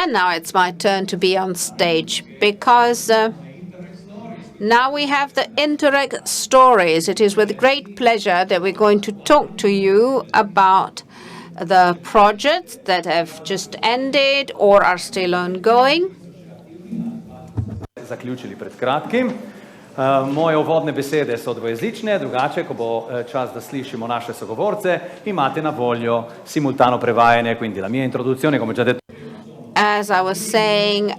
And now it's my turn to be on stage because now we have the Interreg Stories. It is with great pleasure that we're going to talk to you about the projects that have just ended or are still ongoing. Zaključili pred kratkim. Moje uvodne besede so dvojezične, drugače, ko bo čas, da slišimo naše sogovorce, imate na voljo simultano prevajanje, quindi la mia introduzione, come già detto. As I was saying,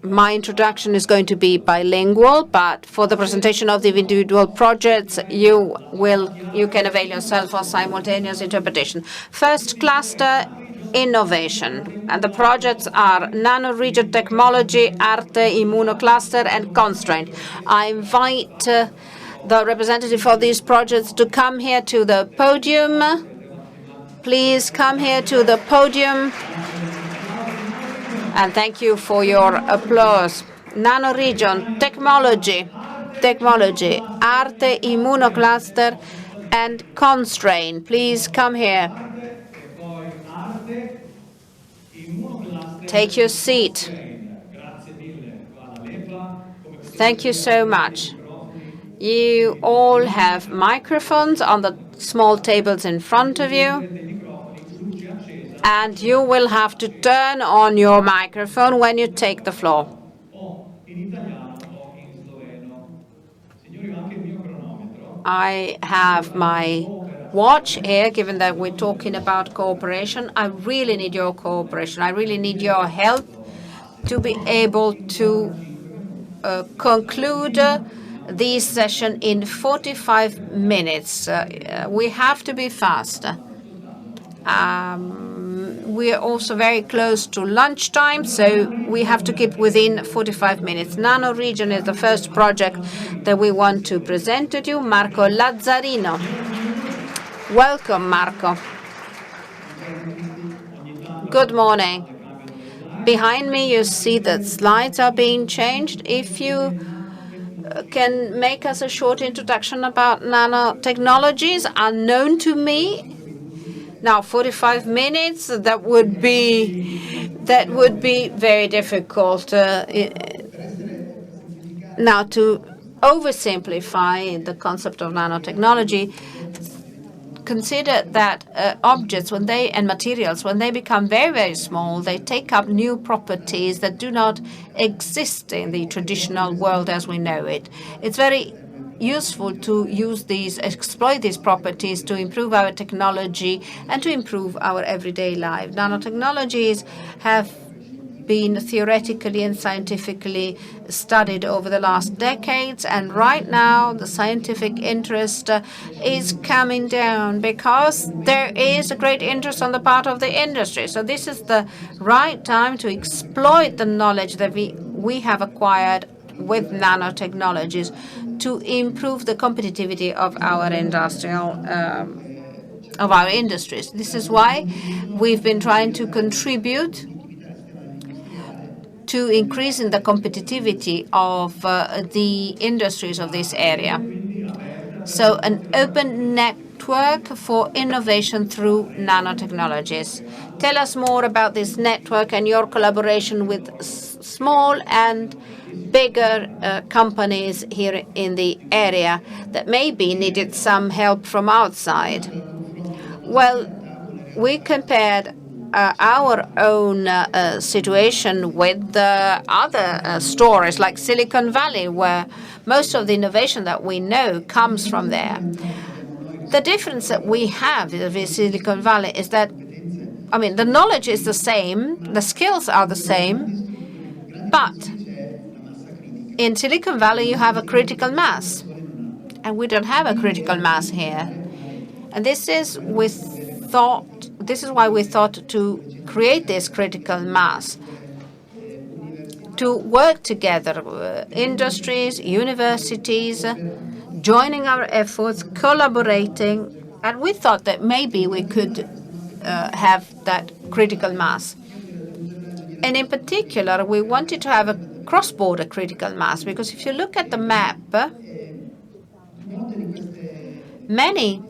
my introduction is going to be bilingual, but for the presentation of the individual projects, you can avail yourself of simultaneous interpretation. First cluster, innovation, and the projects are nano-rigid technology, Arte, immunocluster, and constraint. I invite the representative for these projects to come here to the podium. Please come here to the podium. And thank you for your applause. Nanoregion, technology, Arte, immunocluster, and constraint. Please come here. Take your seat. Thank you so much. You all have microphones on the small tables in front of you. And you will have to turn on your microphone when you take the floor. I have my watch here, given that we're talking about cooperation. I really need your cooperation. I really need your help to be able to conclude this session in 45 minutes. We have to be fast. We are also very close to lunchtime, so we have to keep within 45 minutes. Nanoregion is the first project that we want to present to you. Marco Lazzarino. Welcome, Marco. Good morning. Behind me, you see that slides are being changed. If you can make us a short introduction about nanotechnologies unknown to me. Now, 45 minutes, that would be very difficult. Now, to oversimplify the concept of nanotechnology, consider that objects, and materials, when they become very, very small, they take up new properties that do not exist in the traditional world as we know it. It's very useful to exploit these properties to improve our technology and to improve our everyday life. Nanotechnologies have been theoretically and scientifically studied over the last decades, and right now the scientific interest is coming down because there is a great interest on the part of the industry. So this is the right time to exploit the knowledge that we have acquired with nanotechnologies to improve the competitivity of our industries. This is why we've been trying to contribute to increasing the competitivity of the industries of this area. So an open network for innovation through nanotechnologies. Tell us more about this network and your collaboration with small and bigger companies here in the area that maybe needed some help from outside. Well, we compared our own situation with the other stories like Silicon Valley, where most of the innovation that we know comes from there. The difference that we have with Silicon Valley is that, the knowledge is the same, the skills are the same, but in Silicon Valley you have a critical mass, and we don't have a critical mass here. And this is why we thought to create this critical mass, to work together, industries, universities, joining our efforts, collaborating, and we thought that maybe we could have that critical mass. And in particular, we wanted to have a cross-border critical mass, because if you look at the map, many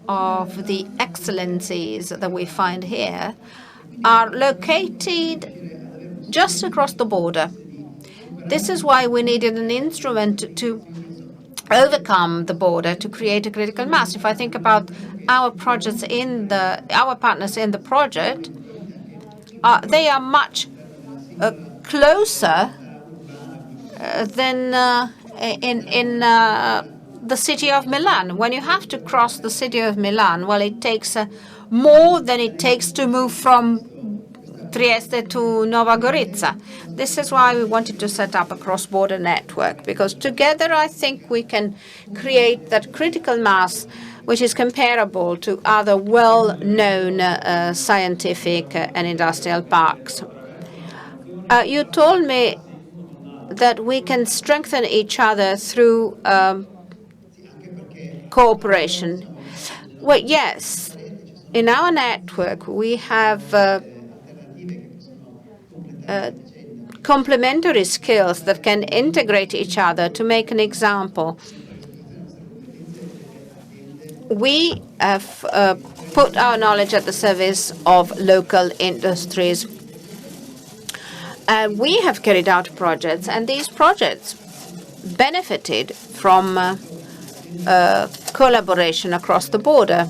of the excellencies that we find here are located just across the border. This is why we needed an instrument to overcome the border to create a critical mass. If I think about our partners in the project, they are much closer than in the city of Milan. When you have to cross the city of Milan, well, it takes more than it takes to move from Trieste to Nova Gorica. This is why we wanted to set up a cross-border network, because together I think we can create that critical mass which is comparable to other well-known scientific and industrial parks. You told me that we can strengthen each other through cooperation. Well, yes, in our network we have complementary skills that can integrate each other. To make an example, we have put our knowledge at the service of local industries. We have carried out projects, and these projects benefited from collaboration across the border.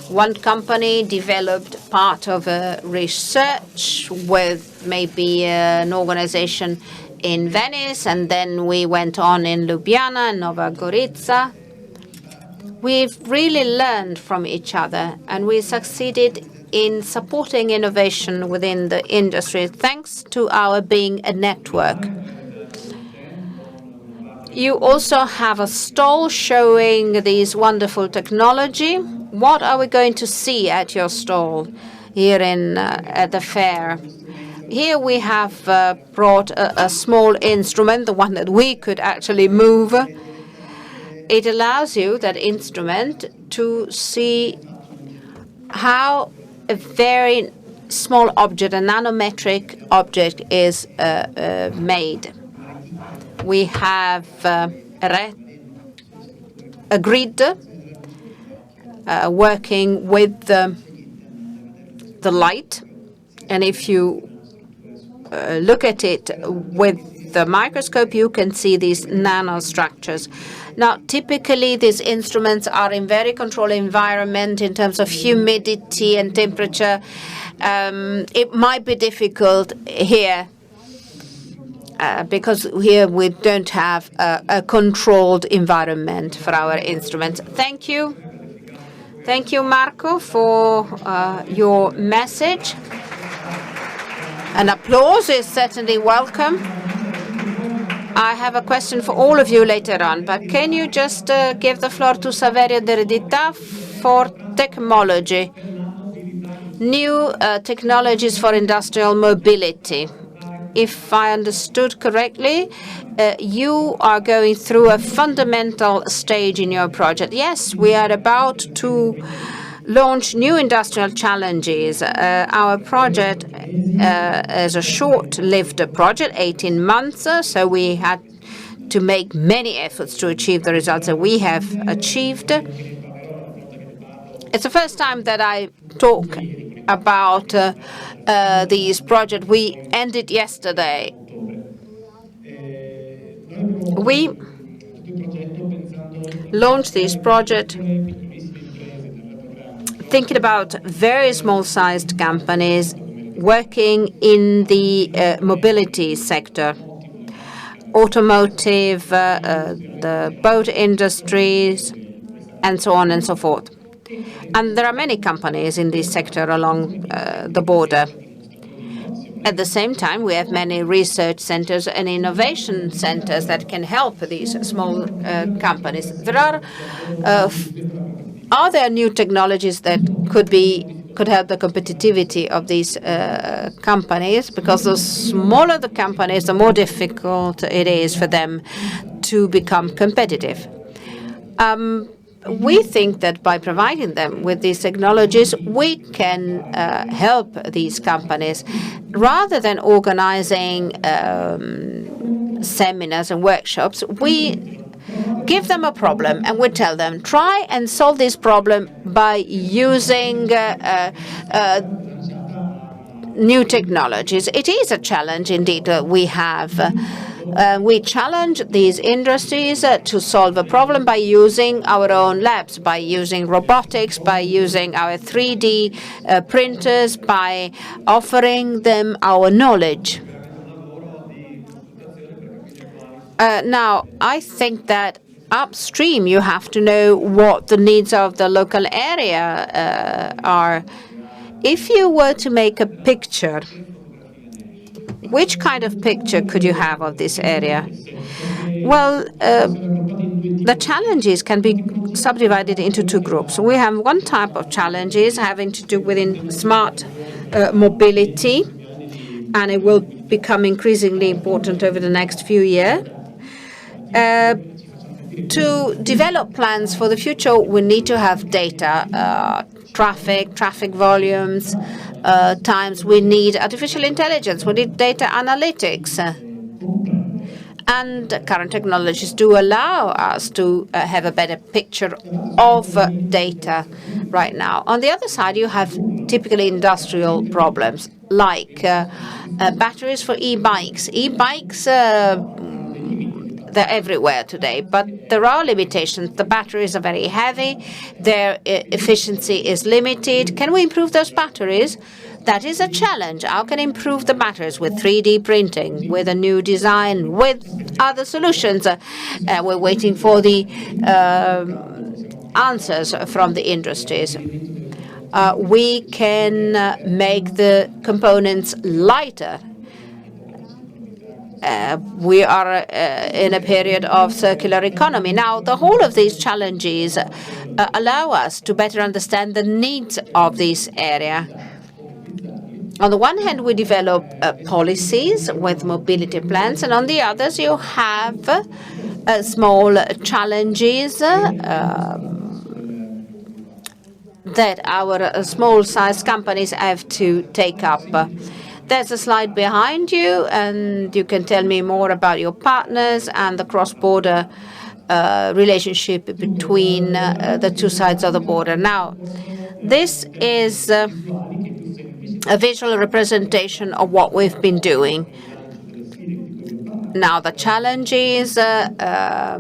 One company developed part of a research with maybe an organization in Venice, and then we went on in Ljubljana and Nova Gorica. We've really learned from each other, and we succeeded in supporting innovation within the industry, thanks to our being a network. You also have a stall showing these wonderful technology. What are we going to see at your stall here at the fair? Here we have brought a small instrument, the one that we could actually move. It allows you, that instrument, to see how a very small object, a nanometric object, is made. We have a grid working with the light, and if you look at it with the microscope, you can see these nanostructures. Now, typically, these instruments are in very controlled environment in terms of humidity and temperature. It might be difficult here because here we don't have a controlled environment for our instruments. Thank you. Thank you, Marco, for your message. An applause is certainly welcome. I have a question for all of you later on, but can you just give the floor to Saverio Deredita for technology, new technologies for industrial mobility? If I understood correctly, you are going through a fundamental stage in your project. Yes, we are about to launch new industrial challenges. Our project is a short-lived project, 18 months, so we had to make many efforts to achieve the results that we have achieved. It's the first time that I talk about these projects. We ended yesterday. We launched this project thinking about very small-sized companies working in the mobility sector, automotive, the boat industries, and so on and so forth. And there are many companies in this sector along the border. At the same time, we have many research centers and innovation centers that can help these small companies. There are there new technologies that could help the competitivity of these companies? Because the smaller the companies, the more difficult it is for them to become competitive. We think that by providing them with these technologies, we can help these companies. Rather than organizing seminars and workshops, we give them a problem and we tell them, try and solve this problem by using new technologies. It is a challenge indeed we have. We challenge these industries to solve a problem by using our own labs, by using robotics, by using our 3D printers, by offering them our knowledge. Now, I think that upstream you have to know what the needs of the local area are. If you were to make a picture, which kind of picture could you have of this area? Well, the challenges can be subdivided into two groups. We have one type of challenges having to do with smart mobility, and it will become increasingly important over the next few years. To develop plans for the future, we need to have data, traffic volumes, times. We need artificial intelligence. We need data analytics. And current technologies do allow us to have a better picture of data right now. On the other side, you have typically industrial problems like batteries for e-bikes. E-bikes, they're everywhere today, but there are limitations. The batteries are very heavy. Their efficiency is limited. Can we improve those batteries? That is a challenge. How can we improve the batteries with 3D printing, with a new design, with other solutions? We're waiting for the answers from the industries. We can make the components lighter. We are in a period of circular economy. Now, the whole of these challenges allow us to better understand the needs of this area. On the one hand, we develop policies with mobility plans, and on the others, you have small challenges that our small-sized companies have to take up. There's a slide behind you, and you can tell me more about your partners and the cross-border relationship between the two sides of the border. Now, this is a visual representation of what we've been doing. Now, the challenges are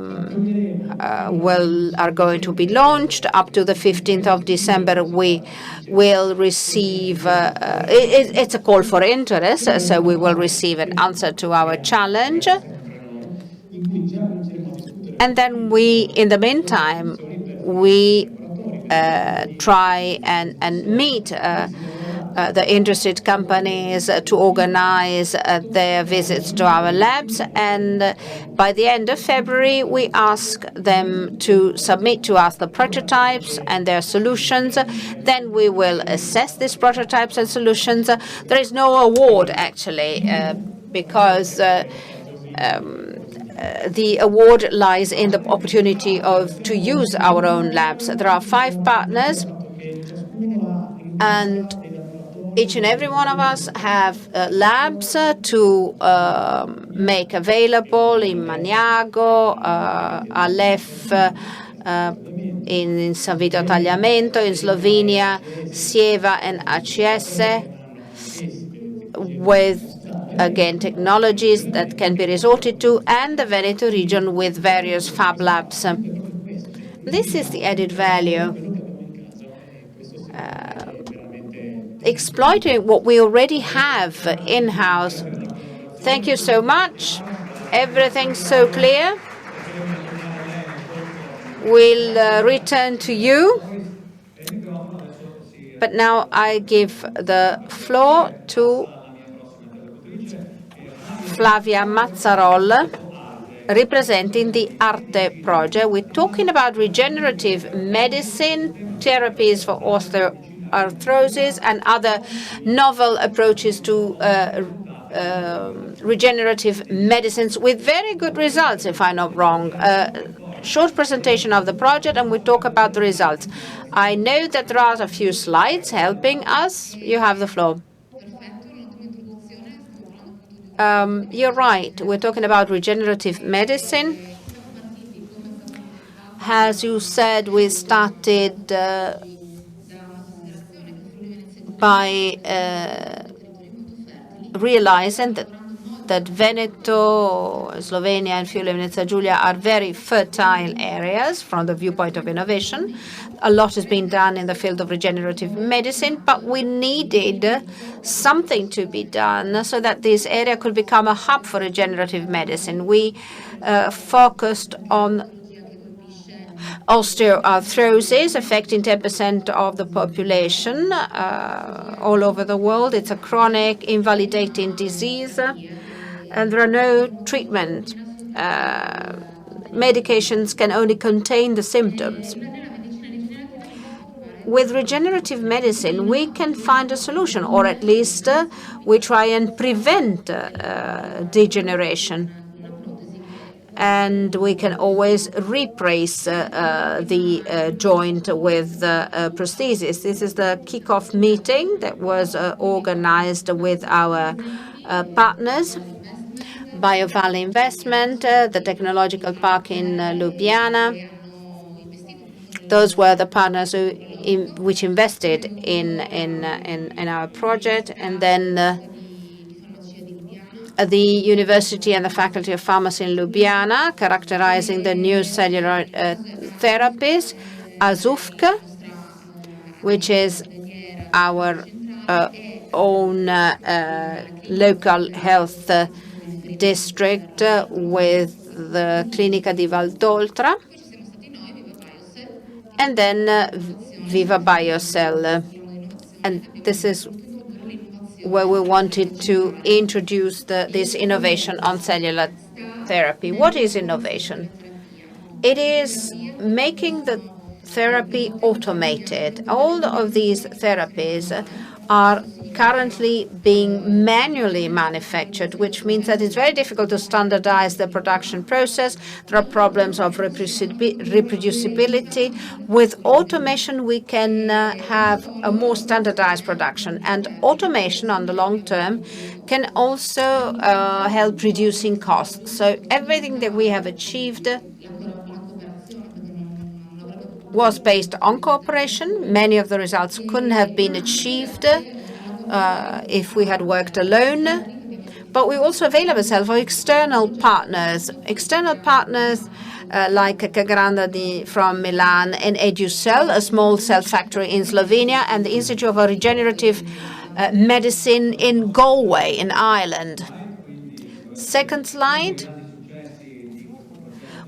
going to be launched up to the 15th of December. We will receive, it's a call for interest, so we will receive an answer to our challenge. And then in the meantime, we try and meet the interested companies to organize their visits to our labs. And by the end of February, we ask them to submit to us the prototypes and their solutions. Then we will assess these prototypes and solutions. There is no award, actually, because the award lies in the opportunity to use our own labs. There are 5 partners, and each and every one of us have labs to make available in Maniago, Aleph, in San Vito Tagliamento, in Slovenia, Sieva and ACS, with again technologies that can be resorted to, and the Veneto region with various fab labs. This is the added value. Exploiting what we already have in-house. Thank you so much. Everything's so clear. We'll return to you. But now I give the floor to Flavia Mazzarolla, representing the Arte project. We're talking about regenerative medicine, therapies for osteoarthrosis, and other novel approaches to regenerative medicines with very good results, if I'm not wrong. Short presentation of the project, and we talk about the results. I know that there are a few slides helping us. You have the floor. You're right. We're talking about regenerative medicine. As you said, we started by realizing that Veneto, Slovenia, and Friuli-Venezia Giulia are very fertile areas from the viewpoint of innovation. A lot has been done in the field of regenerative medicine, but we needed something to be done so that this area could become a hub for regenerative medicine. We focused on osteoarthrosis, affecting 10% of the population all over the world. It's a chronic, invalidating disease, and there are no treatment. Medications can only contain the symptoms. With regenerative medicine, we can find a solution, or at least we try and prevent degeneration. And we can always replace the joint with prosthesis. This is the kickoff meeting that was organized with our partners, BioValley Investment, the Technological Park in Ljubljana. Those were the partners which invested in our project, and then the University and the Faculty of Pharmacy in Ljubljana, characterizing the new cellular therapies, AZUFK, which is our own local health district with the Clinica di Valdoltra, and then Viva Biocell. And this is where we wanted to introduce this innovation on cellular therapy. What is innovation? It is making the therapy automated. All of these therapies are currently being manually manufactured, which means that it's very difficult to standardize the production process. There are problems of reproducibility. With automation, we can have a more standardized production, and automation on the long term can also help reducing costs. So everything that we have achieved was based on cooperation. Many of the results couldn't have been achieved if we had worked alone. But we also avail ourselves of external partners. External partners like Cagranda from Milan and Educell, a small cell factory in Slovenia, and the Institute of Regenerative Medicine in Galway in Ireland. Second slide.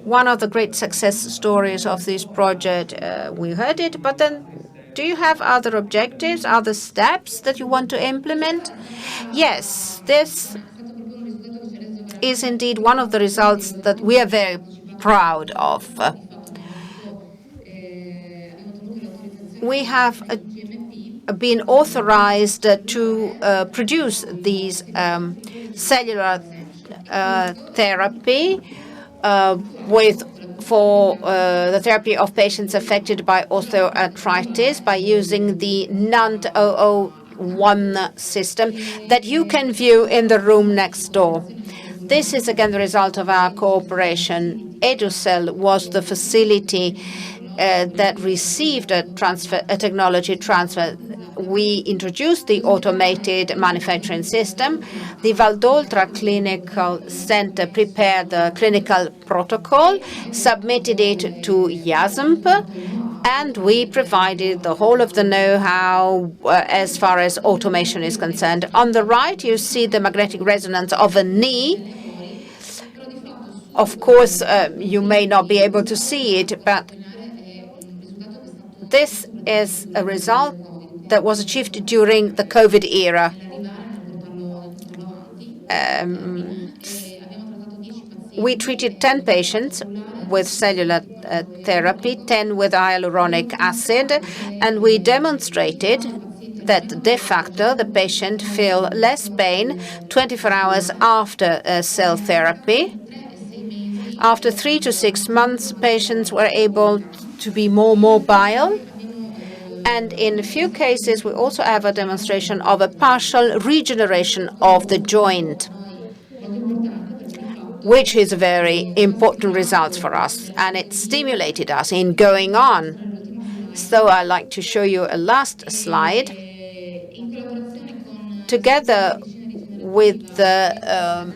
One of the great success stories of this project, we heard it, but then do you have other objectives, other steps that you want to implement? Yes, this is indeed one of the results that we are very proud of. We have been authorized to produce these cellular therapy for the therapy of patients affected by osteoarthritis by using the NANT 001 system that you can view in the room next door. This is again the result of our cooperation. Educell was the facility that received a technology transfer. We introduced the automated manufacturing system. The Valdoltra Clinical Center prepared the clinical protocol, submitted it to IASMP, and we provided the whole of the know-how as far as automation is concerned. On the right, you see the magnetic resonance of a knee. Of course, you may not be able to see it, but this is a result that was achieved during the COVID era. We treated 10 patients with cellular therapy, 10 with hyaluronic acid, and we demonstrated that de facto the patient feel less pain 24 hours after cell therapy. After 3 to 6 months, patients were able to be more mobile. And in a few cases, we also have a demonstration of a partial regeneration of the joint. which is a very important result for us, and it stimulated us in going on. So I'd like to show you a last slide. Together with the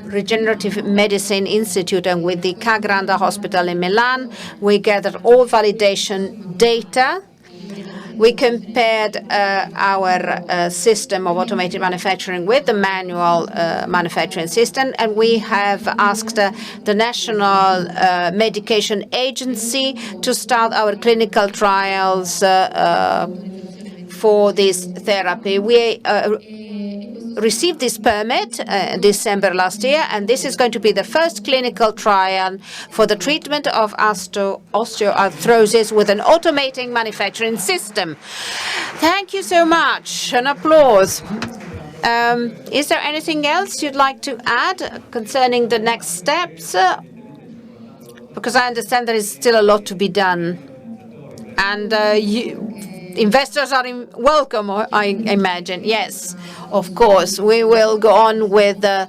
Regenerative Medicine Institute and with the Ca' Grande Hospital in Milan, we gathered all validation data. We compared our system of automated manufacturing with the manual manufacturing system, and we have asked the National Medication Agency to start our clinical trials for this therapy. We received this permit December last year, and this is going to be the first clinical trial for the treatment of osteoarthrosis with an automating manufacturing system. Thank you so much. An applause. Is there anything else you'd like to add concerning the next steps? Because I understand there is still a lot to be done. And investors are welcome, I imagine. Yes, of course. We will go on with the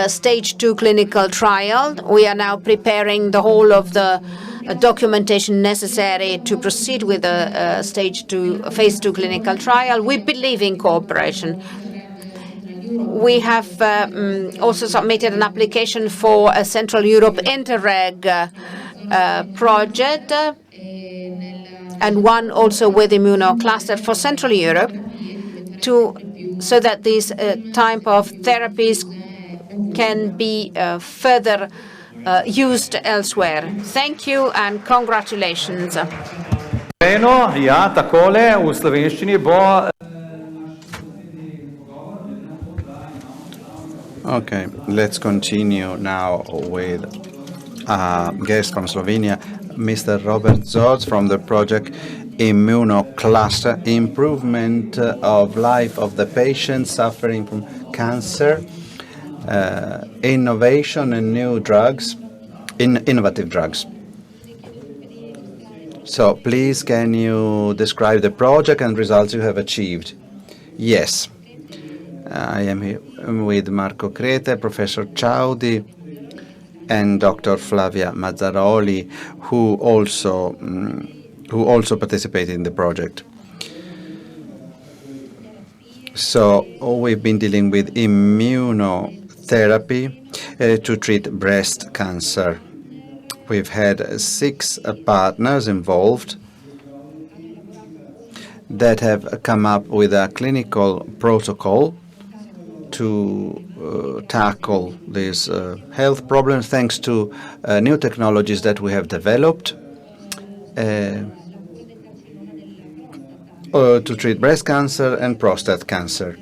stage 2 clinical trial. We are now preparing the whole of the documentation necessary to proceed with the phase 2 clinical trial. We believe in cooperation. We have also submitted an application for a Central Europe Interreg project, and one also with immunocluster for Central Europe, so that these type of therapies can be further used elsewhere. Thank you and congratulations. Ja, takole v slovenščini bo. Okay, let's continue now with a guest from Slovenia, Mr. Robert Zodz from the project Immunocluster, improvement of life of the patients suffering from cancer, innovation and new drugs, innovative drugs. So please, can you describe the project and results you have achieved? Yes. I am here with Marco Crete, Professor Ciaudi, and Dr. Flavia Mazzaroli, who also participated in the project. So we've been dealing with immunotherapy to treat breast cancer. We've had 6 partners involved that have come up with a clinical protocol to tackle these health problems, thanks to new technologies that we have developed to treat breast cancer and prostate cancer.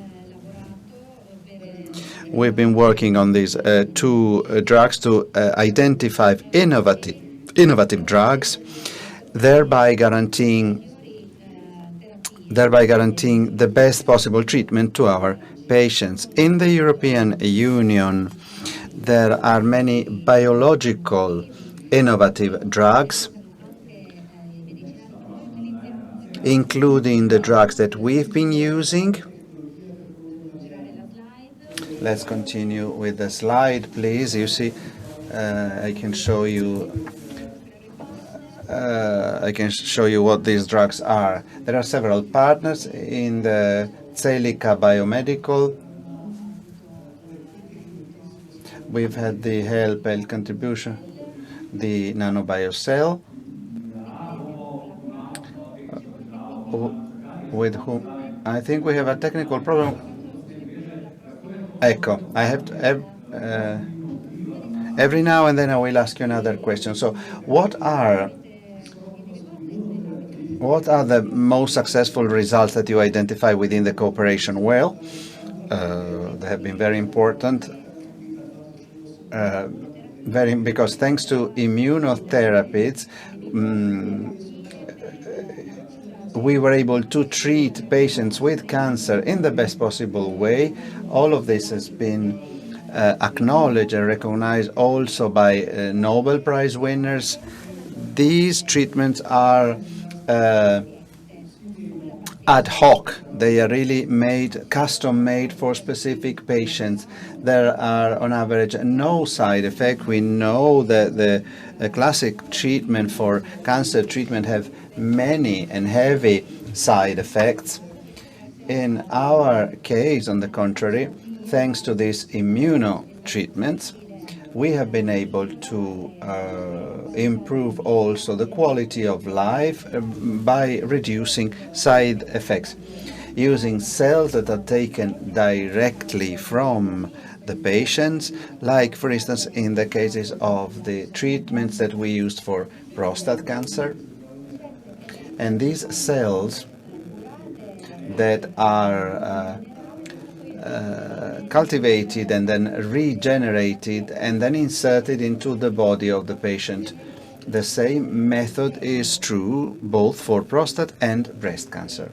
We've been working on these 2 drugs to identify innovative drugs, thereby guaranteeing the best possible treatment to our patients. In the European Union, there are many biological innovative drugs, including the drugs that we've been using. Let's continue with the slide, please. You see, I can show you what these drugs are. There are several partners in the Celica Biomedical. We've had the HealthPel contribution, the NanoBiocell, with whom I think we have a technical problem. Echo. I have to every now and then I will ask you another question. So, what are the most successful results that you identify within the cooperation? Well, they have been very important, because thanks to immunotherapies, we were able to treat patients with cancer in the best possible way. All of this has been acknowledged and recognized also by Nobel Prize winners. These treatments are ad hoc. They are really made, custom made for specific patients. There are on average no side effect. We know that the classic treatment for cancer treatment have many and heavy side effects. In our case, on the contrary, thanks to these immunotreatments, we have been able to improve also the quality of life by reducing side effects. Using cells that are taken directly from the patients, like for instance in the cases of the treatments that we used for prostate cancer. And these cells that are cultivated and then regenerated and then inserted into the body of the patient. The same method is true both for prostate and breast cancer.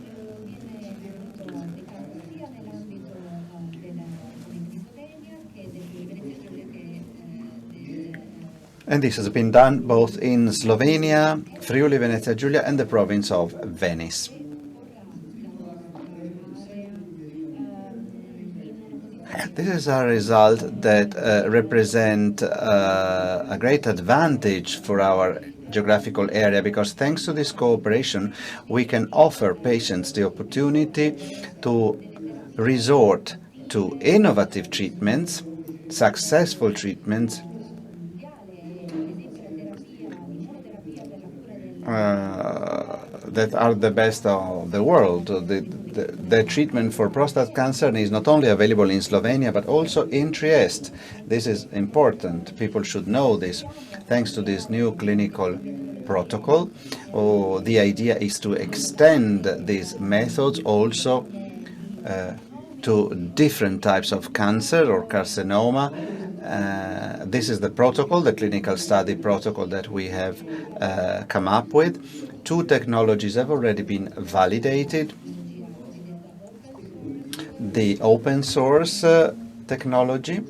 And this has been done both in Slovenia, Friuli Venezia Giulia, and the province of Venice. This is a result that represent a great advantage for our geographical area, because thanks to this cooperation, we can offer patients the opportunity to resort to innovative treatments, successful treatments, that are the best of the world. The treatment for prostate cancer is not only available in Slovenia, but also in Trieste. This is important. People should know this. Thanks to this new clinical protocol, the idea is to extend these methods also to different types of cancer or carcinoma. This is the protocol, the clinical study protocol that we have come up with. 2 technologies have already been validated. The open source technology,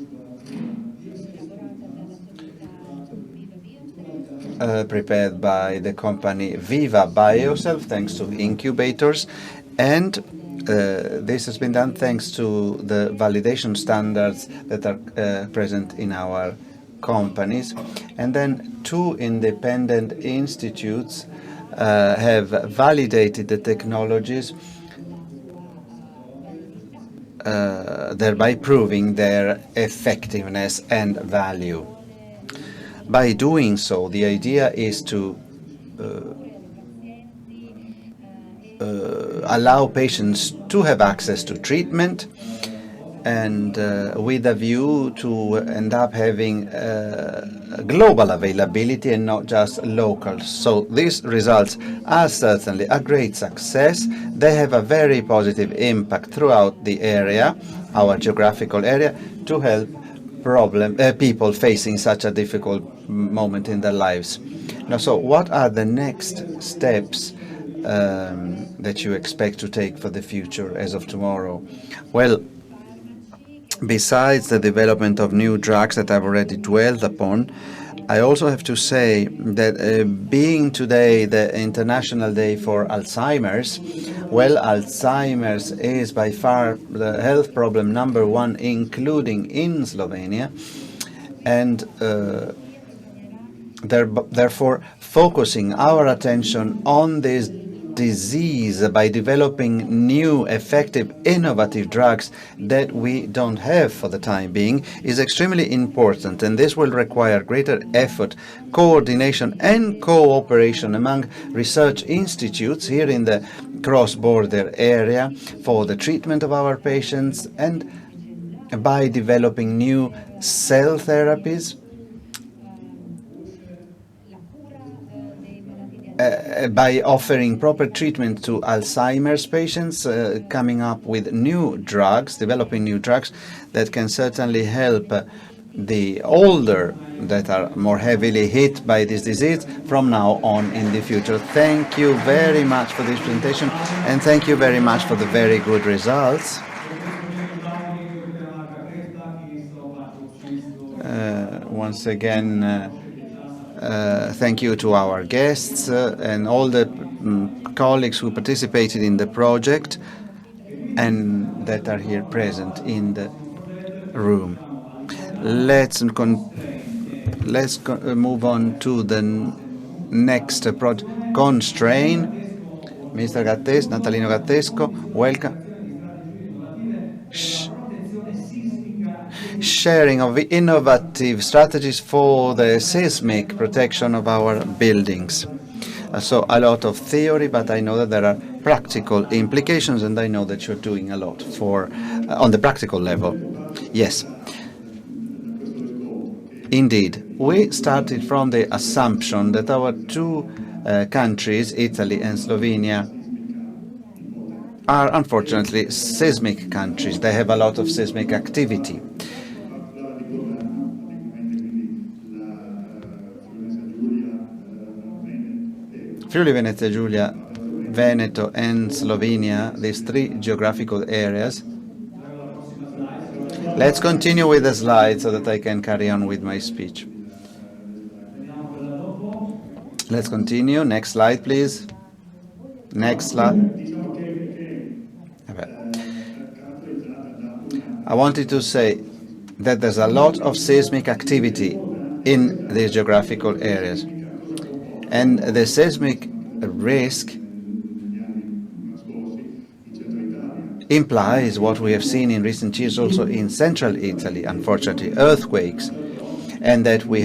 prepared by the company Viva Biocell, thanks to incubators, and this has been done thanks to the validation standards that are present in our companies. And then 2 independent institutes have validated the technologies, thereby proving their effectiveness and value. By doing so, the idea is to allow patients to have access to treatment, and with a view to end up having global availability and not just local. So these results are certainly a great success. They have a very positive impact throughout the area, our geographical area, to help people facing such a difficult moment in their lives. Now, so what are the next steps that you expect to take for the future as of tomorrow? Well, besides the development of new drugs that I've already dwelled upon, I also have to say that being today the International Day for Alzheimer's, well, Alzheimer's is by far the health problem number 1, including in Slovenia, and therefore focusing our attention on this disease by developing new, effective, innovative drugs that we don't have for the time being is extremely important, and this will require greater effort, coordination and cooperation among research institutes here in the cross-border area for the treatment of our patients, and by developing new cell therapies, by offering proper treatment to Alzheimer's patients, coming up with new drugs, developing new drugs that can certainly help the older that are more heavily hit by this disease from now on in the future. Thank you very much for this presentation, and thank you very much for the very good results. Once again, thank you to our guests and all the colleagues who participated in the project and that are here present in the room. Let's move on to the next project. Constrain. Mr. Natalino Gattesco, welcome. Sharing of innovative strategies for the seismic protection of our buildings. So a lot of theory, but I know that there are practical implications, and I know that you're doing a lot for on the practical level. Yes. Indeed, we started from the assumption that our two countries, Italy and Slovenia, are unfortunately seismic countries. They have a lot of seismic activity. Friuli Venezia Giulia, Veneto and Slovenia, these three geographical areas. Let's continue with the slide so that I can carry on with my speech. Let's continue. Next slide, please. Next slide. I wanted to say that there's a lot of seismic activity in these geographical areas. And the seismic risk implies what we have seen in recent years also in central Italy, unfortunately, earthquakes, and that we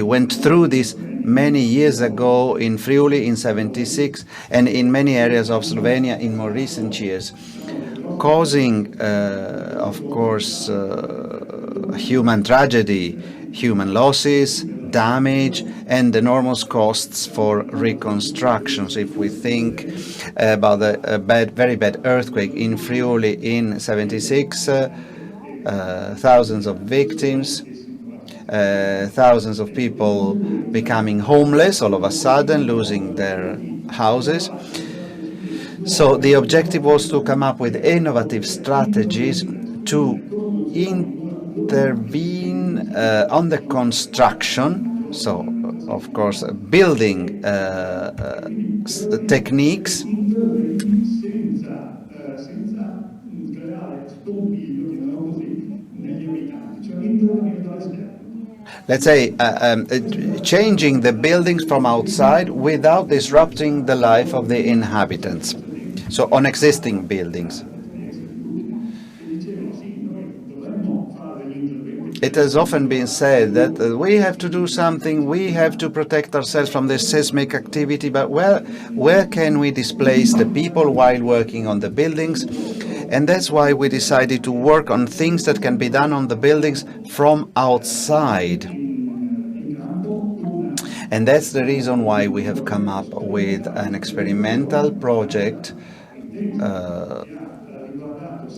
went through this many years ago in Friuli in '76 and in many areas of Slovenia in more recent years, causing, of course, human tragedy, human losses, damage, and enormous costs for reconstructions. If we think about the very bad earthquake in Friuli in '76, thousands of victims, thousands of people becoming homeless all of a sudden, losing their houses. So the objective was to come up with innovative strategies to intervene on the construction, so of course building techniques, let's say changing the buildings from outside without disrupting the life of the inhabitants, so on existing buildings. It has often been said that we have to do something, we have to protect ourselves from this seismic activity, but where can we displace the people while working on the buildings? And that's why we decided to work on things that can be done on the buildings from outside. And that's the reason why we have come up with an experimental project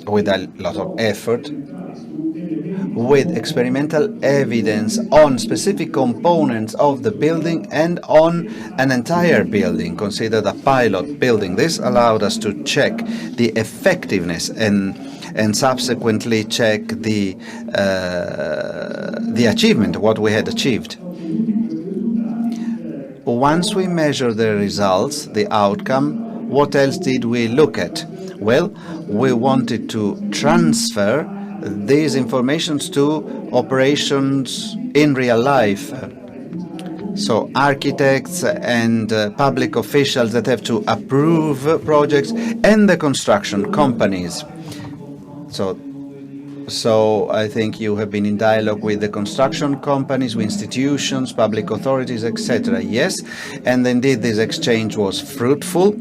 with a lot of effort, with experimental evidence on specific components of the building and on an entire building, considered a pilot building. This allowed us to check the effectiveness and subsequently check the achievement, what we had achieved. Once we measure the results, the outcome, what else did we look at? Well, we wanted to transfer these informations to operations in real life. So architects and public officials that have to approve projects and the construction companies. So I think you have been in dialogue with the construction companies, with institutions, public authorities, etc. Yes, and indeed this exchange was fruitful,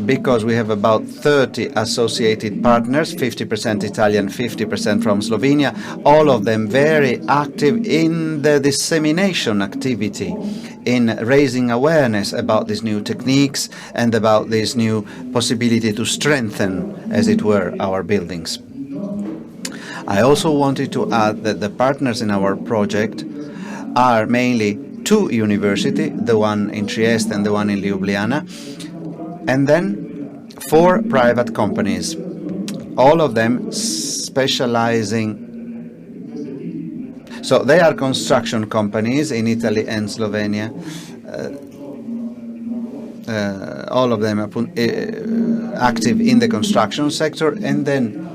because we have about 30 associated partners, 50% Italian, 50% from Slovenia, all of them very active in the dissemination activity, in raising awareness about these new techniques and about this new possibility to strengthen, as it were, our buildings. I also wanted to add that the partners in our project are mainly two universities, the one in Trieste and the one in Ljubljana, and then 4 private companies, all of them specializing. So they are construction companies in Italy and Slovenia. All of them are active in the construction sector, and then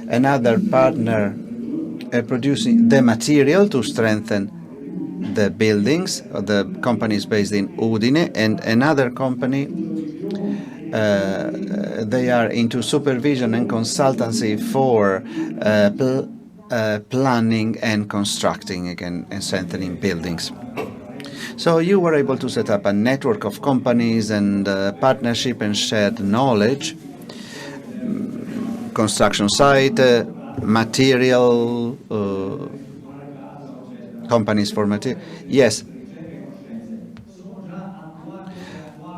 another partner producing the material to strengthen the buildings. The company is based in Udine, and another company, they are into supervision and consultancy for planning and constructing again and strengthening buildings. So you were able to set up a network of companies and partnership and shared knowledge, construction site, material, companies for material. Yes.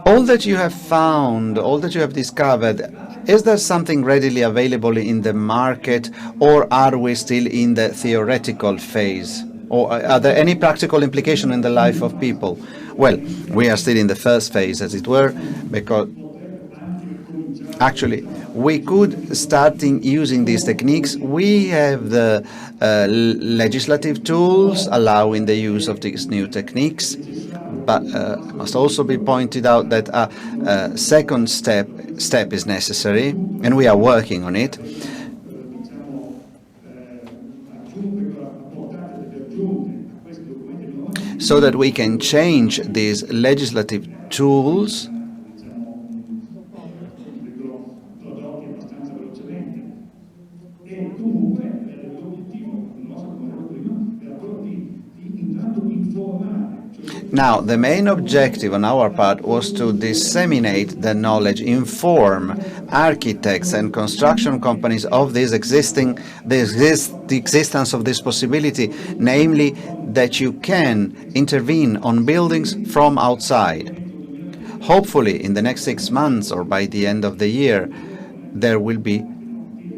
All that you have found, all that you have discovered, is there something readily available in the market, or are we still in the theoretical phase? Or are there any practical implications in the life of people? Well, we are still in the first phase, as it were, because actually we could start using these techniques. We have the legislative tools allowing the use of these new techniques, but it must also be pointed out that a second step is necessary, and we are working on it. So that we can change these legislative tools Now, the main objective on our part was to disseminate the knowledge, inform architects and construction companies of the existence of this possibility, namely that you can intervene on buildings from outside. Hopefully, in the next 6 months or by the end of the year, there will be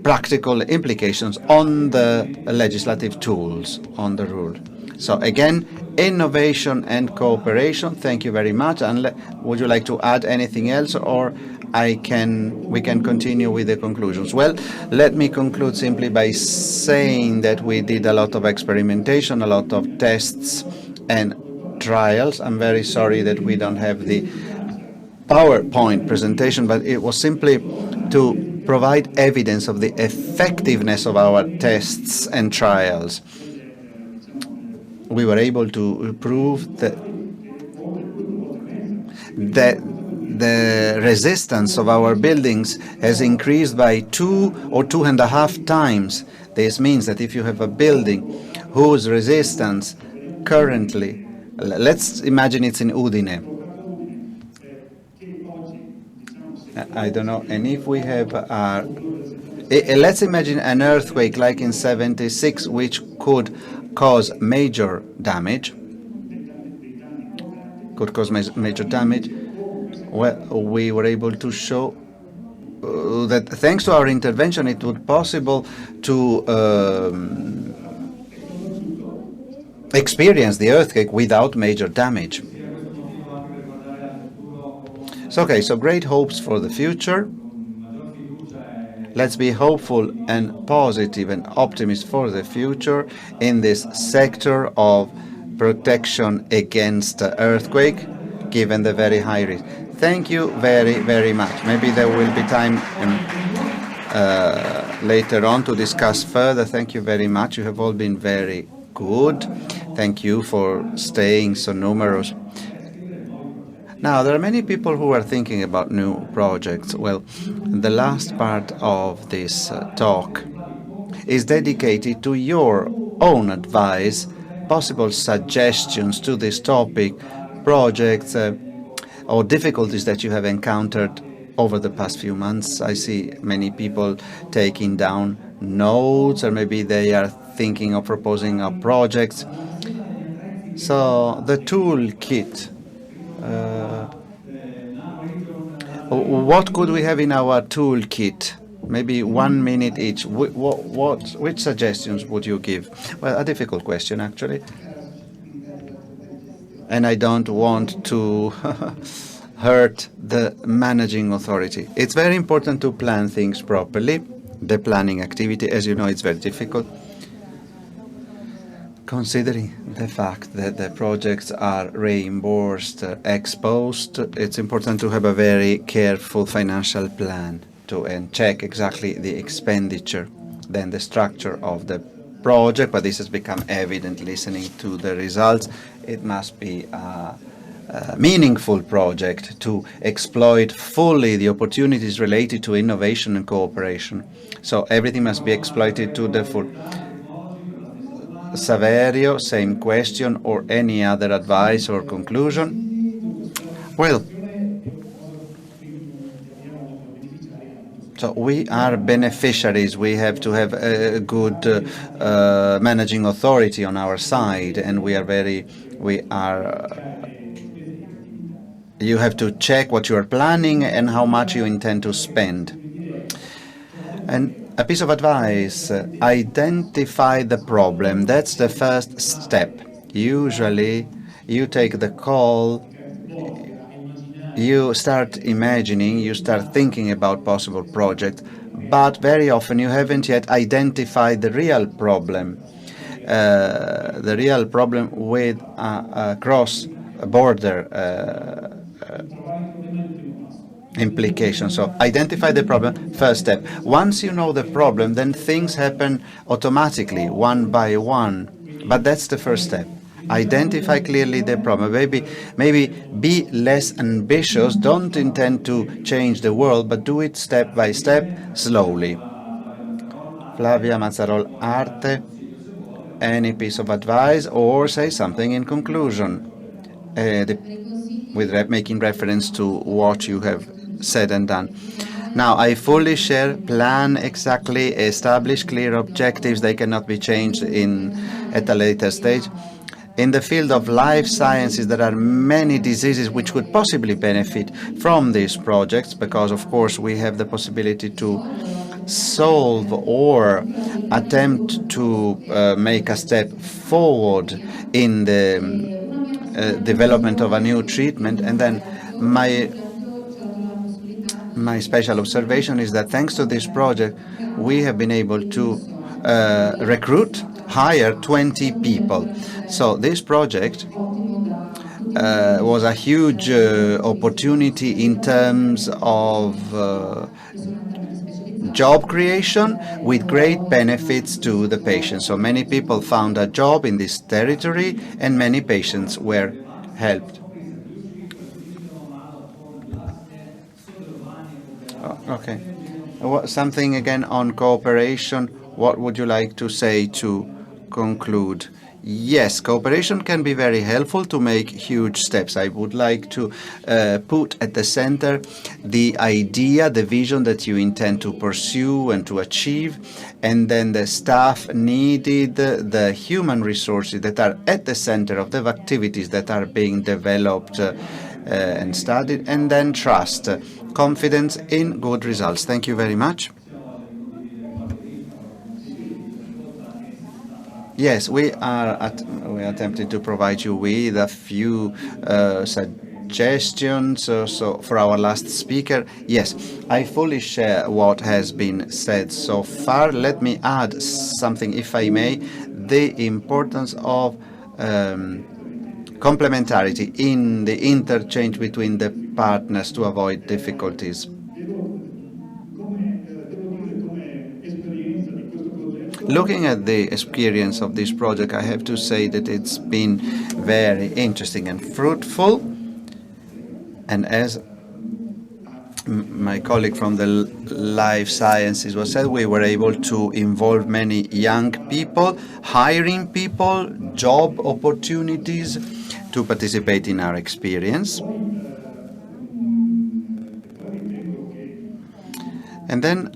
practical implications on the legislative tools, on the rule. So again, innovation and cooperation. Thank you very much. And would you like to add anything else, or we can continue with the conclusions? Well, let me conclude simply by saying that we did a lot of experimentation, a lot of tests and trials. I'm very sorry that we don't have the PowerPoint presentation, but it was simply to provide evidence of the effectiveness of our tests and trials. We were able to prove that the resistance of our buildings has increased by 2 or 2.5 times. This means that if you have a building whose resistance currently, let's imagine it's in Udine. I don't know, and if we have let's imagine an earthquake like in '76, which could cause major damage. Well, we were able to show that thanks to our intervention, it was possible to experience the earthquake without major damage. So, okay, so great hopes for the future. Let's be hopeful and positive and optimistic for the future in this sector of protection against earthquake, given the very high risk. Thank you very, very much. Maybe there will be time later on to discuss further. Thank you very much. You have all been very good. Thank you for staying so numerous. Now, there are many people who are thinking about new projects. Well, the last part of this talk is dedicated to your own advice, possible suggestions to this topic, projects or difficulties that you have encountered over the past few months. I see many people taking down notes, or maybe they are thinking of proposing projects. So the toolkit. What could we have in our toolkit? Maybe 1 minute each. Which suggestions would you give? Well, a difficult question, actually. And I don't want to hurt the managing authority. It's very important to plan things properly. The planning activity, as you know, it's very difficult. Considering the fact that the projects are reimbursed ex post, it's important to have a very careful financial plan and check exactly the expenditure, then the structure of the project. But this has become evident listening to the results. It must be a meaningful project to exploit fully the opportunities related to innovation and cooperation. So everything must be exploited to the full. Saverio, same question, or any other advice or conclusion? Well, so we are beneficiaries. We have to have a good managing authority on our side, and we are. You have to check what you are planning and how much you intend to spend. And a piece of advice, identify the problem. That's the first step. Usually, you take the call, you start imagining, you start thinking about possible projects, but very often you haven't yet identified the real problem. With a cross-border implication. So identify the problem, first step. Once you know the problem, then things happen automatically, one by one. But that's the first step. Identify clearly the problem. Maybe be less ambitious. Don't intend to change the world, but do it step by step, slowly. Flavia Mazzarol Arte, any piece of advice or say something in conclusion, making reference to what you have said and done. Now, I fully share, plan exactly, establish clear objectives. They cannot be changed at a later stage. In the field of life sciences, there are many diseases which could possibly benefit from these projects because, of course, we have the possibility to solve or attempt to make a step forward in the development of a new treatment. And then my special observation is that thanks to this project, we have been able to hire 20 people. So this project was a huge opportunity in terms of job creation with great benefits to the patients. So many people found a job in this territory and many patients were helped. Okay. Something again on cooperation. What would you like to say to conclude? Yes, cooperation can be very helpful to make huge steps. I would like to put at the center the idea, the vision that you intend to pursue and to achieve, and then the staff needed, the human resources that are at the center of the activities that are being developed and studied, and then trust, confidence in good results. Thank you very much. Yes, we are attempting to provide you with a few suggestions. So for our last speaker, yes, I fully share what has been said so far. Let me add something, if I may, the importance of complementarity in the interchange between the partners to avoid difficulties. Looking at the experience of this project, I have to say that it's been very interesting and fruitful. And as my colleague from the life sciences was said, we were able to involve many young people, hiring people, job opportunities to participate in our experience. And then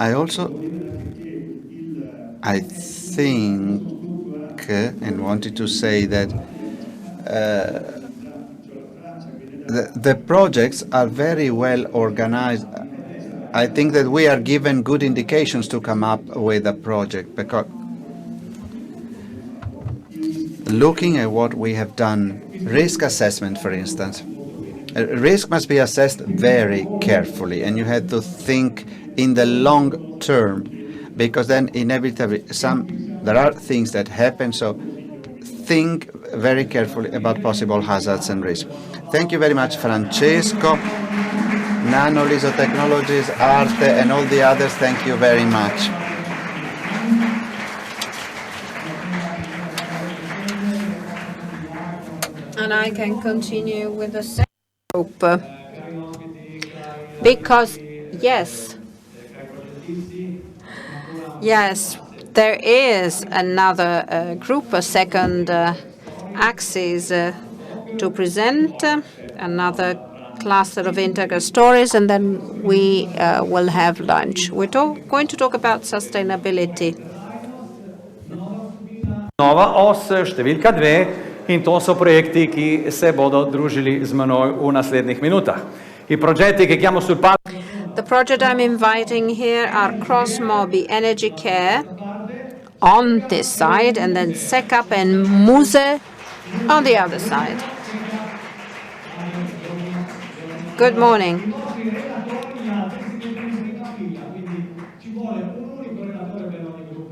I think and wanted to say that the projects are very well organized. I think that we are given good indications to come up with a project, because looking at what we have done, risk assessment, for instance, risk must be assessed very carefully, and you have to think in the long term, because then inevitably there are things that happen. So think very carefully about possible hazards and risks. Thank you very much, Francesco. Nano Liso Technologies, Arte, and all the others, thank you very much. And I can continue with the second group. Because, yes, there is another group, a second axis to present, another cluster of Interreg Stories, and then we will have lunch. We're going to talk about sustainability. Nova os, številka 2, in to so projekti, ki se bodo družili z menoj v naslednjih minutah. I progetti che chiamo sul palco. The project I'm inviting here are Cross Mobi Energy Care on this side, and then SECAP and Muse on the other side. Good morning.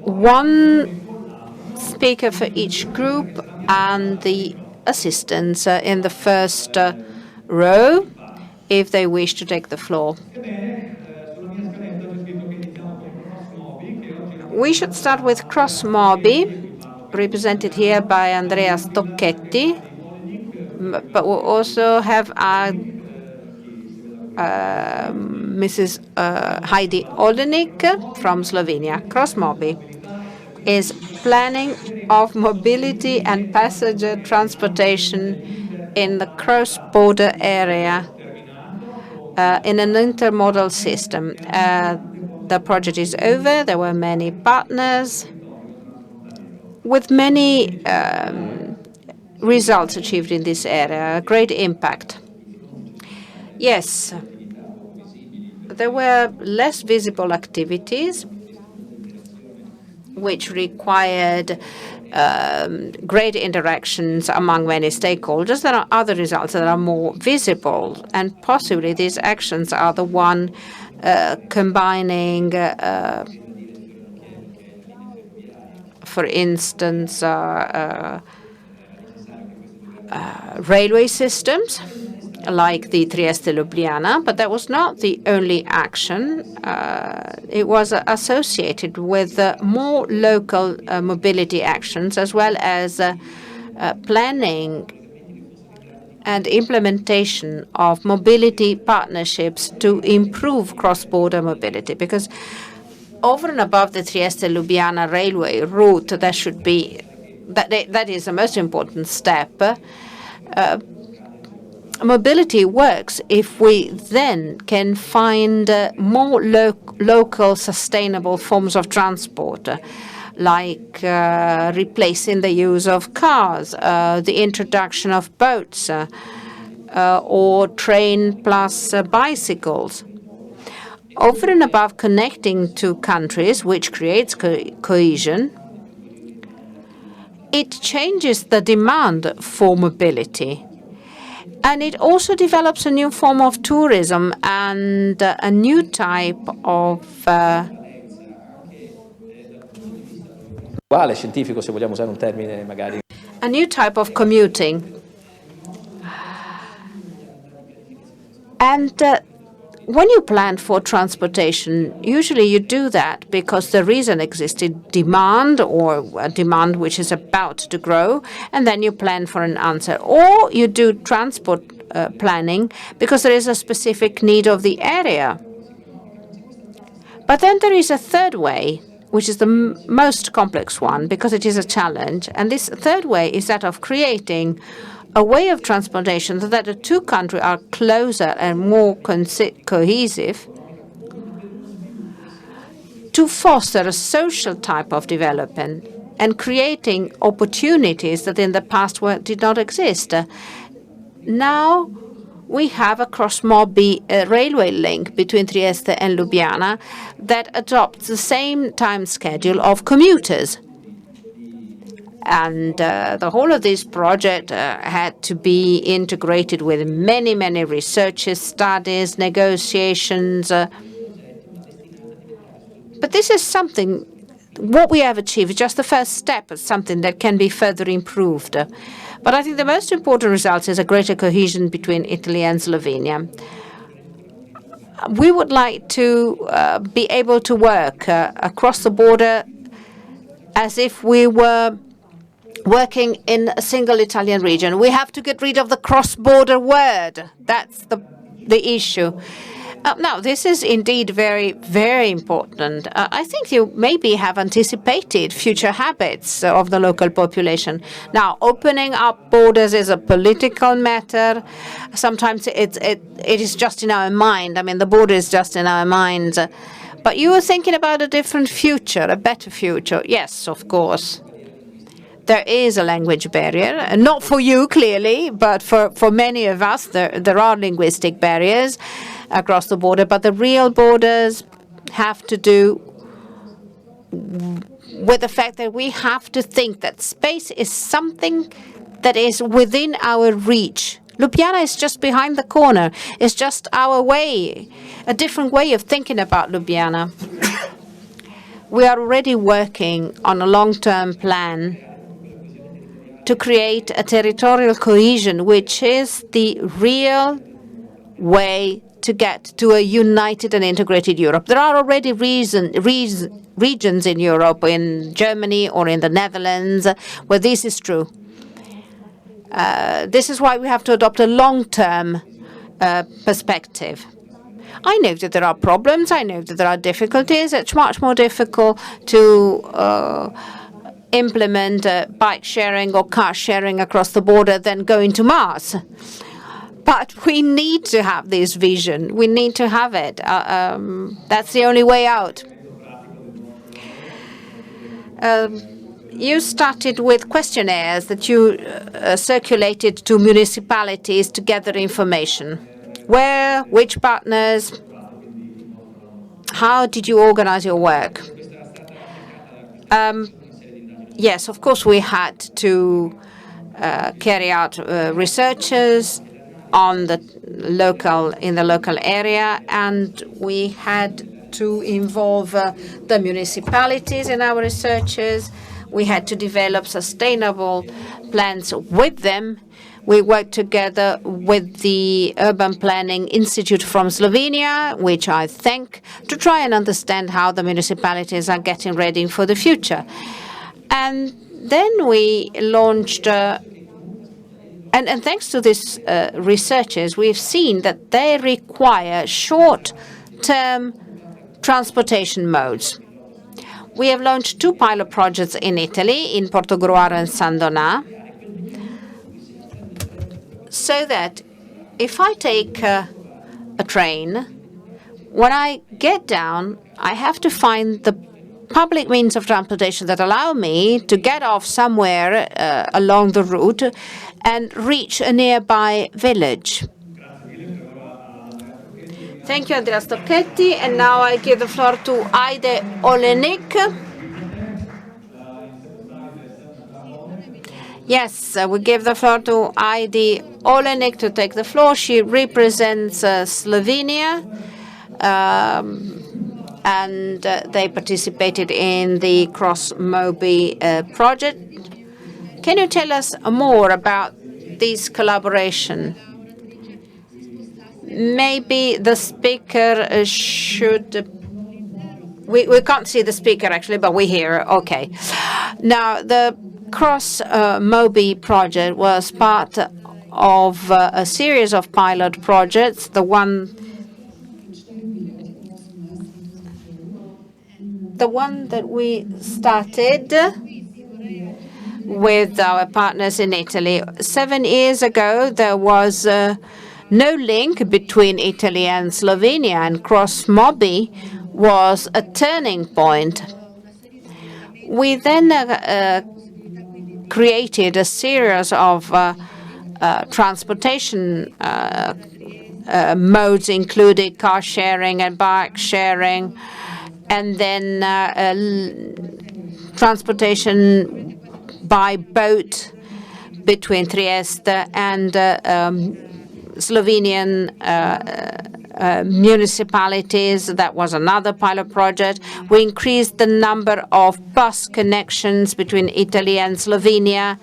One speaker for each group and the assistants in the first row if they wish to take the floor. We should start with Cross Mobi, represented here by Andrea Stocchetti, but we'll also have our Mrs. Heidi Oldenik from Slovenia. Cross Mobi is planning of mobility and passenger transportation in the cross-border area in an intermodal system. The project is over. There were many partners with many results achieved in this area, great impact. Yes, there were less visible activities which required great interactions among many stakeholders. There are other results that are more visible, and possibly these actions are the one combining, for instance, railway systems like the Trieste-Ljubljana, but that was not the only action. It was associated with more local mobility actions, as well as planning and implementation of mobility partnerships to improve cross-border mobility. Because over and above the Trieste-Ljubljana railway route, that should be that is the most important step. Mobility works if we then can find more local sustainable forms of transport, like replacing the use of cars, the introduction of boats, or train plus bicycles. Over and above connecting two countries, which creates cohesion, it changes the demand for mobility. And it also develops a new form of tourism and a new type of scientifico, se vogliamo usare un termine magari. A new type of commuting. And when you plan for transportation, usually you do that because there is an existing demand, or a demand which is about to grow, and then you plan for an answer. Or you do transport planning because there is a specific need of the area. But then there is a third way, which is the most complex one, because it is a challenge. And this third way is that of creating a way of transportation so that the two countries are closer and more cohesive, to foster a social type of development and creating opportunities that in the past did not exist. Now we have a cross-Mobi railway link between Trieste and Ljubljana that adopts the same time schedule of commuters. And the whole of this project had to be integrated with many, many researches, studies, negotiations. But this is something what we have achieved is just the first step of something that can be further improved. But I think the most important result is a greater cohesion between Italy and Slovenia. We would like to be able to work across the border as if we were working in a single Italian region. We have to get rid of the cross-border word. That's the issue. Now, this is indeed very, very important. I think you maybe have anticipated future habits of the local population. Now, opening up borders is a political matter. Sometimes it is just in our mind. I mean, the border is just in our minds. But you were thinking about a different future, a better future. Yes, of course. There is a language barrier, not for you, clearly, but for many of us, there are linguistic barriers across the border. But the real borders have to do with the fact that we have to think that space is something that is within our reach. Ljubljana is just behind the corner. It's just our way, a different way of thinking about Ljubljana. We are already working on a long-term plan to create a territorial cohesion, which is the real way to get to a united and integrated Europe. There are already regions in Europe, in Germany or in the Netherlands, where this is true. This is why we have to adopt a long-term perspective. I know that there are problems. I know that there are difficulties. It's much more difficult to implement bike sharing or car sharing across the border than going to Mars. But we need to have this vision. We need to have it. That's the only way out. You started with questionnaires that you circulated to municipalities to gather information. Where, which partners, how did you organize your work? Yes, of course, we had to carry out researches in the local area, and we had to involve the municipalities in our researches. We had to develop sustainable plans with them. We worked together with the Urban Planning Institute from Slovenia, which I thank, to try and understand how the municipalities are getting ready for the future. And then we launched, and thanks to these researches, we've seen that they require short-term transportation modes. We have launched 2 pilot projects in Italy, in Portogruaro and San Donà, so that if I take a train, when I get down, I have to find the public means of transportation that allow me to get off somewhere along the route and reach a nearby village. Thank you, Andrea Stocchetti. And now I give the floor to Aide Olenik. Yes, we give the floor to Heidi Olenik to take the floor. She represents Slovenia, and they participated in the Cross-Mobi project. Can you tell us more about this collaboration? Maybe the speaker should... We can't see the speaker, actually, but we hear. Okay. Now, the Cross-Mobi project was part of a series of pilot projects. The one that we started with our partners in Italy. 7 years ago, there was no link between Italy and Slovenia, and Cross-Mobi was a turning point. We then created a series of transportation modes, including car sharing and bike sharing, and then transportation by boat between Trieste and Slovenian municipalities. That was another pilot project. We increased the number of bus connections between Italy and Slovenia.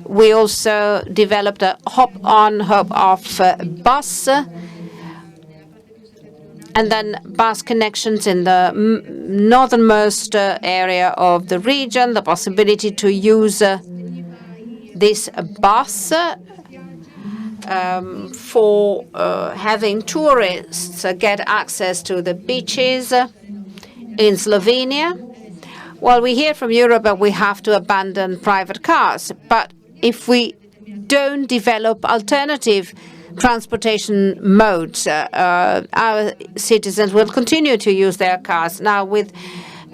We also developed a hop-on, hop-off bus, and then bus connections in the northernmost area of the region, the possibility to use this bus for having tourists get access to the beaches in Slovenia. Well, we hear from Europe that we have to abandon private cars, but if we don't develop alternative transportation modes, our citizens will continue to use their cars. Now, with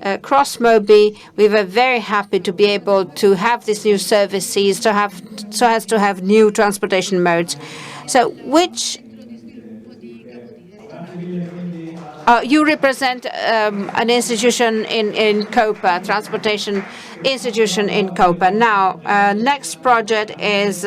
CrossMobi, we were very happy to be able to have these new services, so as to have new transportation modes. So, which you represent an institution in Copa, transportation institution in Copa. Now, next project is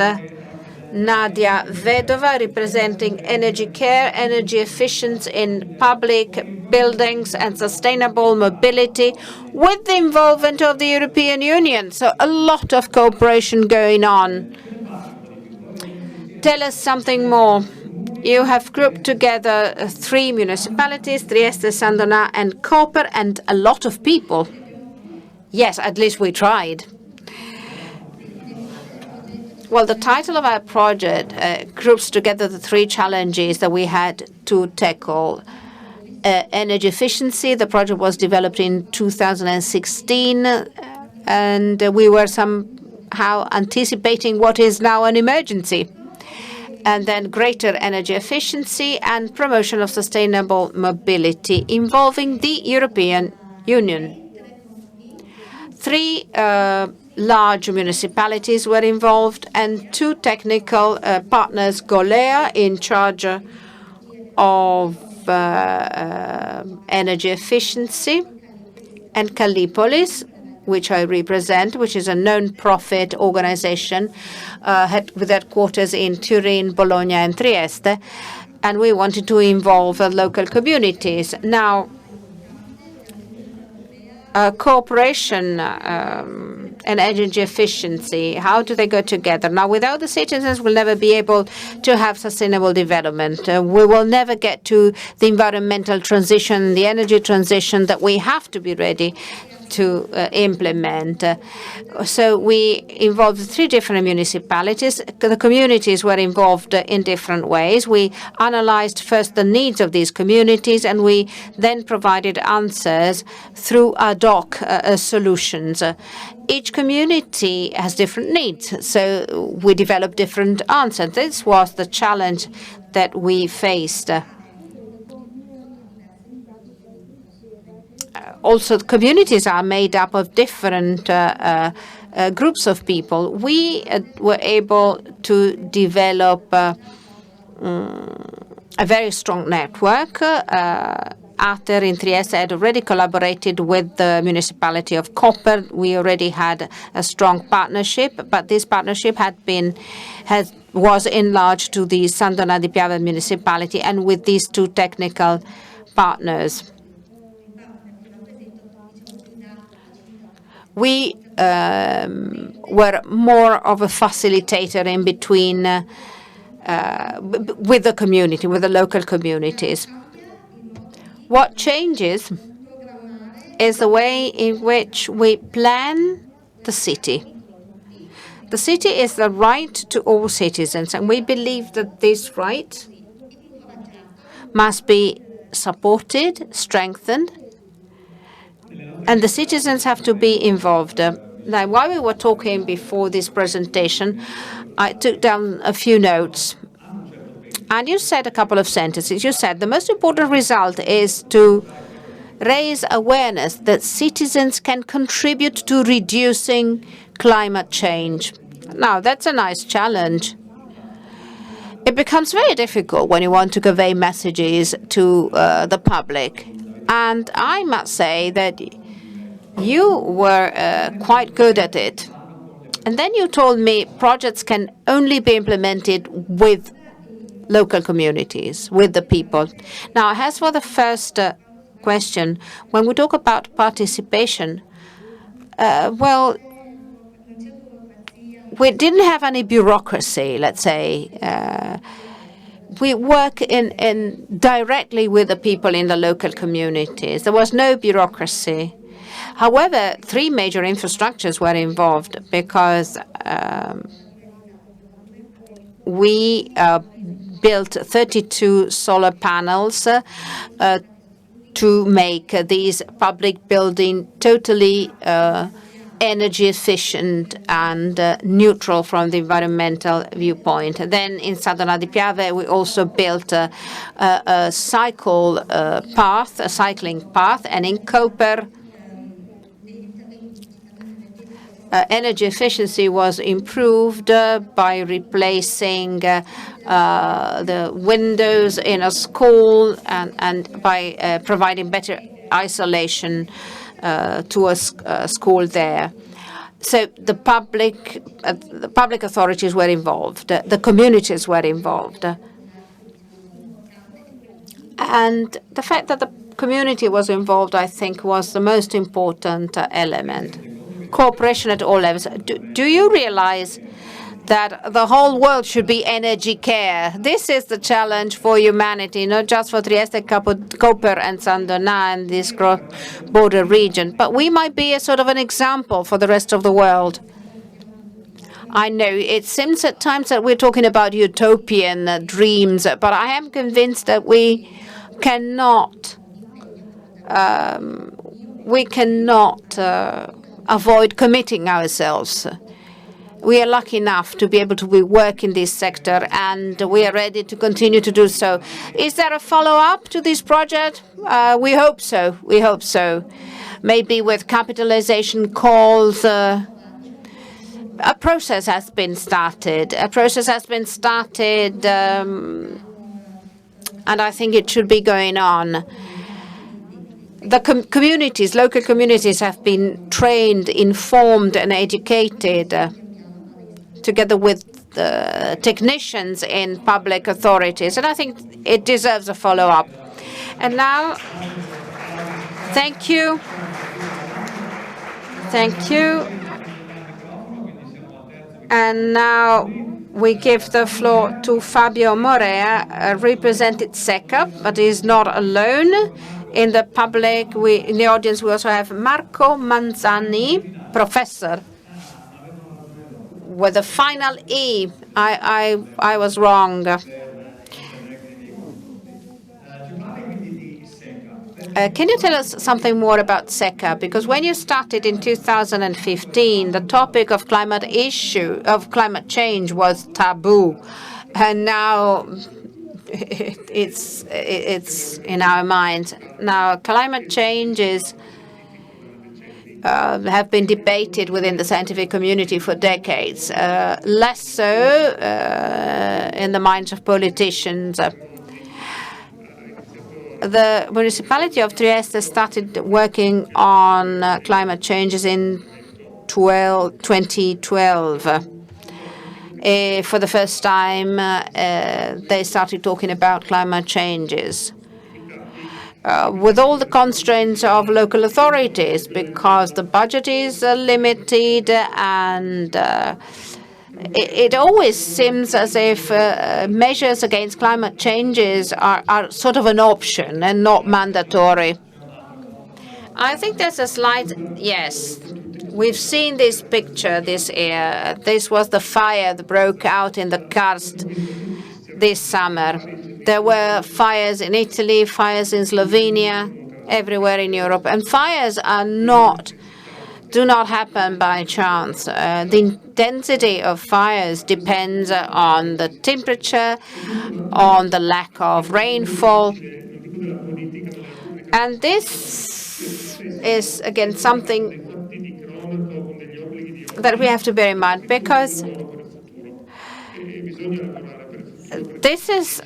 Nadia Vedova, representing energy care, energy efficiency in public buildings and sustainable mobility with the involvement of the European Union. So a lot of cooperation going on. Tell us something more. You have grouped together 3 municipalities, Trieste, Sandona, and Koper, and a lot of people. Yes, at least we tried. Well, the title of our project groups together the 3 challenges that we had to tackle. Energy efficiency, the project was developed in 2016, and we were somehow anticipating what is now an emergency. And then greater energy efficiency and promotion of sustainable mobility involving the European Union. 3 large municipalities were involved and 2 technical partners, Golea in charge of energy efficiency, and Callipolis, which I represent, which is a non-profit organization with headquarters in Turin, Bologna, and Trieste. And we wanted to involve local communities. Now, cooperation and energy efficiency, how do they go together? Now, without the citizens, we'll never be able to have sustainable development. We will never get to the environmental transition, the energy transition that we have to be ready to implement. So we involved 3 different municipalities. The communities were involved in different ways. We analyzed first the needs of these communities, and we then provided answers through ad hoc solutions. Each community has different needs, so we developed different answers. This was the challenge that we faced. Also, communities are made up of different groups of people. We were able to develop a very strong network. Ater in Trieste had already collaborated with the municipality of Koper. We already had a strong partnership, but this partnership was enlarged to the Sandona di Piave municipality and with these 2 technical partners. We were more of a facilitator in between with the community, with the local communities. What changes is the way in which we plan the city. The city is the right to all citizens, and we believe that this right must be supported, strengthened, and the citizens have to be involved. Now, while we were talking before this presentation, I took down a few notes. And you said a couple of sentences. You said the most important result is to raise awareness that citizens can contribute to reducing climate change. Now, that's a nice challenge. It becomes very difficult when you want to convey messages to the public. And I must say that you were quite good at it. And then you told me projects can only be implemented with local communities, with the people. Now, as for the first question, when we talk about participation, well, we didn't have any bureaucracy, let's say. We work in directly with the people in the local communities. There was no bureaucracy. However, 3 major infrastructures were involved because we built 32 solar panels to make these public buildings totally energy efficient and neutral from the environmental viewpoint. Then in Sadona di Piave, we also built a cycling path, and in Koper, energy efficiency was improved by replacing the windows in a school and by providing better isolation to a school there. So the public authorities were involved, the communities were involved. And the fact that the community was involved, I think, was the most important element. Cooperation at all levels. Do you realize that the whole world should be energy care? This is the challenge for humanity, not just for Trieste, Koper, and Sandona and this cross-border region, but we might be a sort of an example for the rest of the world. I know it seems at times that we're talking about utopian dreams, but I am convinced that we cannot avoid committing ourselves. We are lucky enough to be able to work in this sector, and we are ready to continue to do so. Is there a follow-up to this project? We hope so. We hope so. Maybe with capitalization calls. A process has been started. And I think it should be going on. The communities, local communities, have been trained, informed, and educated together with the technicians in public authorities. And I think it deserves a follow-up. And now, thank you. Thank you. And now we give the floor to Fabio Morea, represented SECA, but is not alone. In the public, in the audience, we also have Marco Manzani, professor, with the final E. I was wrong. Can you tell us something more about SECA? Because when you started in 2015, the topic of climate change was taboo, and now it's in our minds. Now, climate changes have been debated within the scientific community for decades, less so in the minds of politicians. The municipality of Trieste started working on climate changes in 2012. For the first time, they started talking about climate changes. With all the constraints of local authorities, because the budget is limited, and it always seems as if measures against climate changes are sort of an option and not mandatory. I think there's a slide. Yes, we've seen this picture this year. This was the fire that broke out in the karst this summer. There were fires in Italy, fires in Slovenia, everywhere in Europe. And fires do not happen by chance. The intensity of fires depends on the temperature, on the lack of rainfall. And this is, again, something that we have to bear in mind, because this is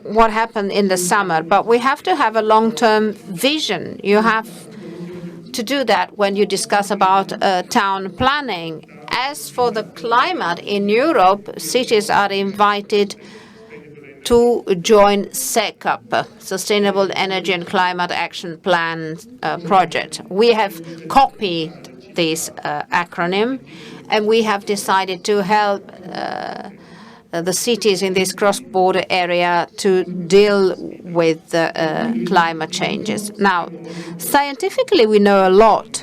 what happened in the summer, but we have to have a long-term vision. You have to do that when you discuss about town planning. As for the climate in Europe, cities are invited to join SECUP, Sustainable Energy and Climate Action Plan project. We have copied this acronym, and we have decided to help the cities in this cross-border area to deal with climate changes. Now, scientifically, we know a lot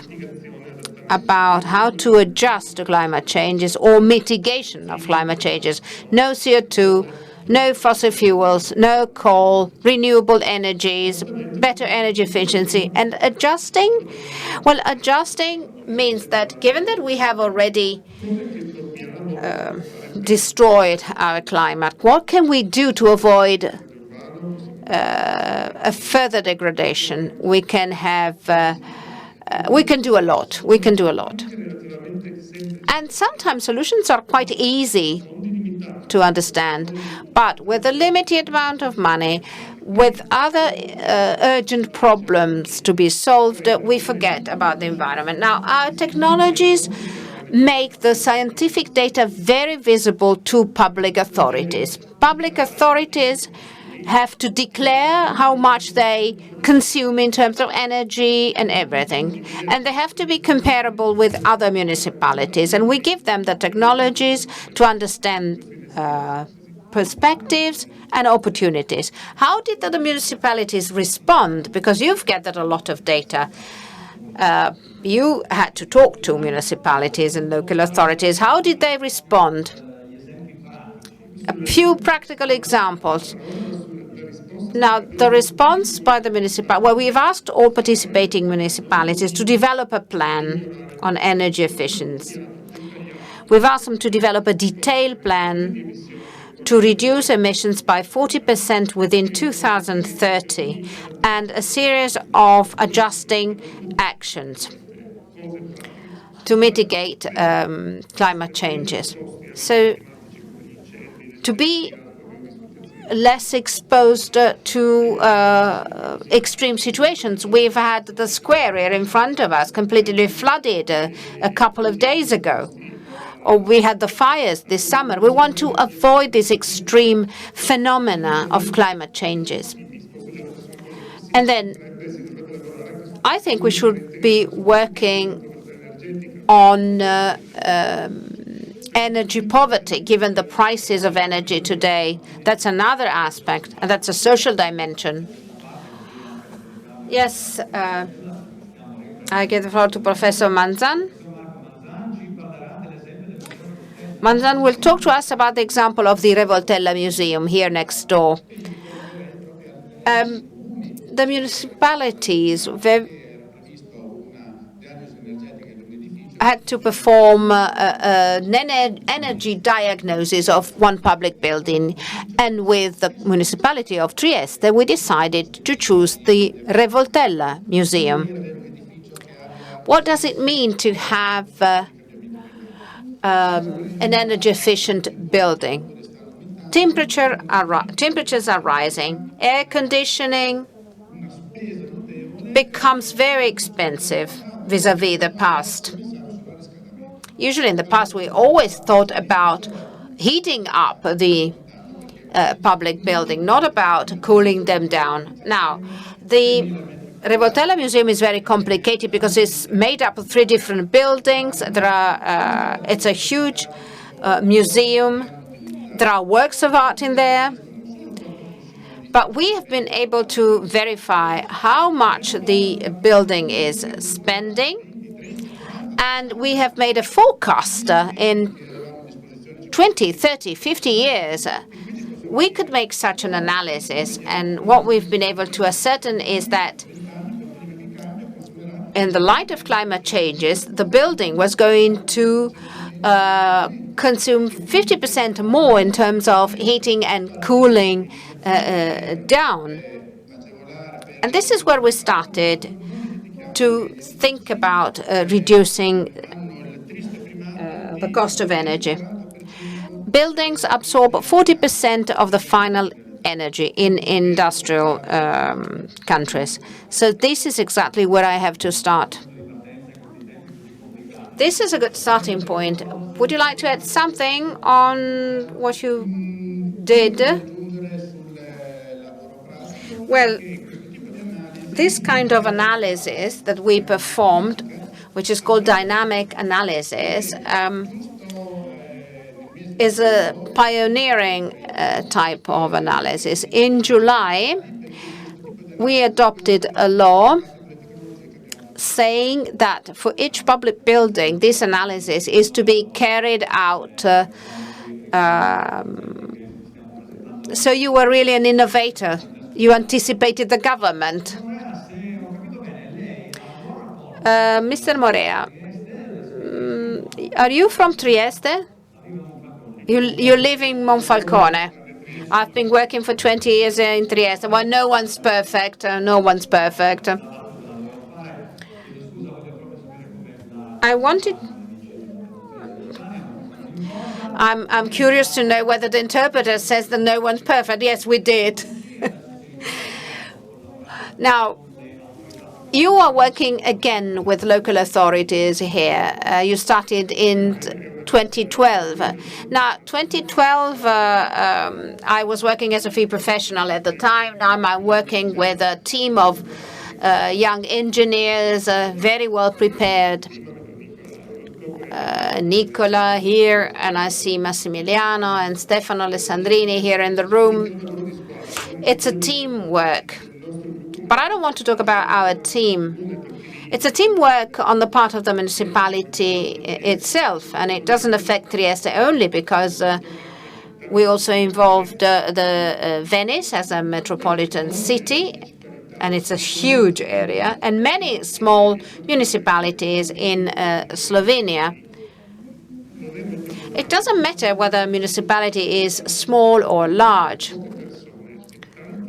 about how to adjust to climate changes or mitigation of climate changes. No CO2, no fossil fuels, no coal, renewable energies, better energy efficiency. And adjusting, well, adjusting means that given that we have already destroyed our climate, what can we do to avoid a further degradation? We can do a lot. We can do a lot. And sometimes solutions are quite easy to understand, but with a limited amount of money, with other urgent problems to be solved, we forget about the environment. Now, our technologies make the scientific data very visible to public authorities. Public authorities have to declare how much they consume in terms of energy and everything. And they have to be comparable with other municipalities. And we give them the technologies to understand perspectives and opportunities. How did the municipalities respond? Because you've gathered a lot of data. You had to talk to municipalities and local authorities. How did they respond? A few practical examples. Now, the response by the municipality, well, we've asked all participating municipalities to develop a plan on energy efficiency. We've asked them to develop a detailed plan to reduce emissions by 40% within 2030 and a series of adjusting actions to mitigate climate changes. So to be less exposed to extreme situations. We've had the square here in front of us completely flooded a couple of days ago. Or we had the fires this summer. We want to avoid this extreme phenomena of climate changes. And then I think we should be working on energy poverty, given the prices of energy today. That's another aspect, and that's a social dimension. Yes, I give the floor to Professor Manzan. Manzan will talk to us about the example of the Revoltella Museum here next door. The municipalities had to perform an energy diagnosis of one public building. And with the municipality of Trieste, we decided to choose the Revoltella Museum. What does it mean to have an energy-efficient building? Temperatures are rising. Air conditioning becomes very expensive vis-à-vis the past. Usually in the past, we always thought about heating up the public building, not about cooling them down. Now, the Revoltella Museum is very complicated because it's made up of 3 different buildings. It's a huge museum. There are works of art in there. But we have been able to verify how much the building is spending. And we have made a forecast in 20, 30, 50 years. We could make such an analysis. And what we've been able to ascertain is that in the light of climate changes, the building was going to consume 50% more in terms of heating and cooling down. And this is where we started to think about reducing the cost of energy. Buildings absorb 40% of the final energy in industrial countries. So this is exactly where I have to start. This is a good starting point. Would you like to add something on what you did? Well, this kind of analysis that we performed, which is called dynamic analysis, is a pioneering type of analysis. In July, we adopted a law saying that for each public building, this analysis is to be carried out. So you were really an innovator. You anticipated the government. Mr. Morea, are you from Trieste? You live in Monfalcone. I've been working for 20 years in Trieste. Well, no one's perfect. No one's perfect. I'm curious to know whether the interpreter says that no one's perfect. Yes, we did. Now, you are working again with local authorities here. You started in 2012. Now, 2012, I was working as a free professional at the time. Now I'm working with a team of young engineers, very well prepared. Nicola here, and I see Massimiliano and Stefano Alessandrini here in the room. It's a teamwork. But I don't want to talk about our team. It's a teamwork on the part of the municipality itself, and it doesn't affect Trieste only because we also involved the Venice as a metropolitan city, and it's a huge area, and many small municipalities in Slovenia. It doesn't matter whether a municipality is small or large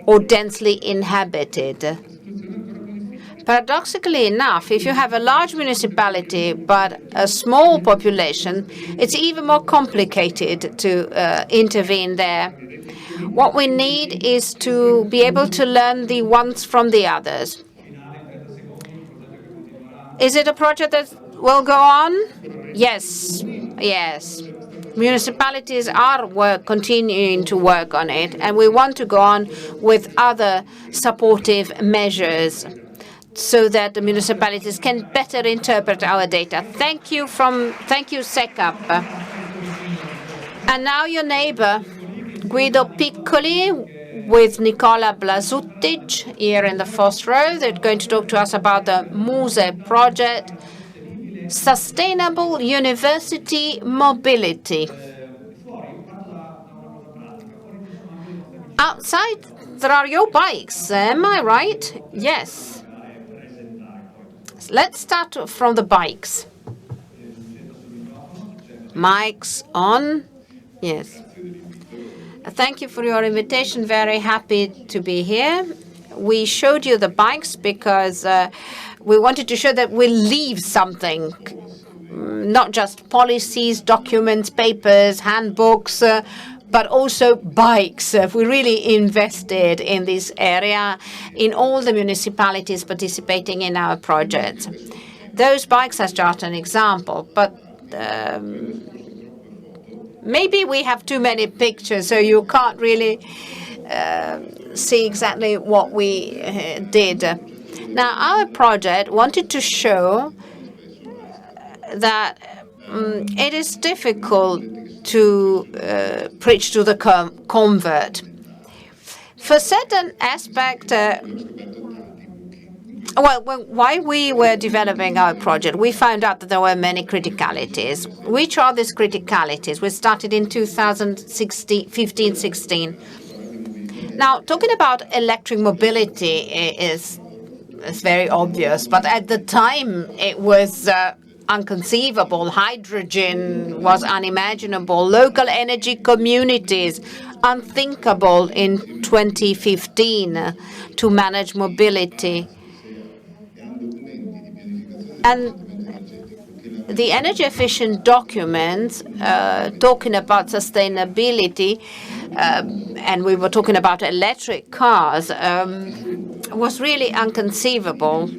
or densely inhabited. Paradoxically enough, if you have a large municipality but a small population, it's even more complicated to intervene there. What we need is to be able to learn the ones from the others. Is it a project that will go on? Yes, yes. Municipalities are continuing to work on it, and we want to go on with other supportive measures so that the municipalities can better interpret our data. Thank you, SECAP. And now your neighbor, Guido Piccoli, with Nicola Blasutic here in the first row. They're going to talk to us about the MUSE project, Sustainable University Mobility. Outside, there are your bikes. Am I right? Yes. Let's start from the bikes. Mics on. Yes. Thank you for your invitation. Very happy to be here. We showed you the bikes because we wanted to show that we leave something, not just policies, documents, papers, handbooks, but also bikes. We really invested in this area, in all the municipalities participating in our project. Those bikes are just an example, but maybe we have too many pictures, so you can't really see exactly what we did. Now, our project wanted to show that it is difficult to preach to the convert. For certain aspect, while we were developing our project, we found out that there were many criticalities. Which are these criticalities? We started in 2015-16. Now, talking about electric mobility is very obvious, but at the time it was unconceivable. Hydrogen was unimaginable. Local energy communities, unthinkable in 2015 to manage mobility. And the energy efficient documents talking about sustainability, and we were talking about electric cars, was really inconceivable.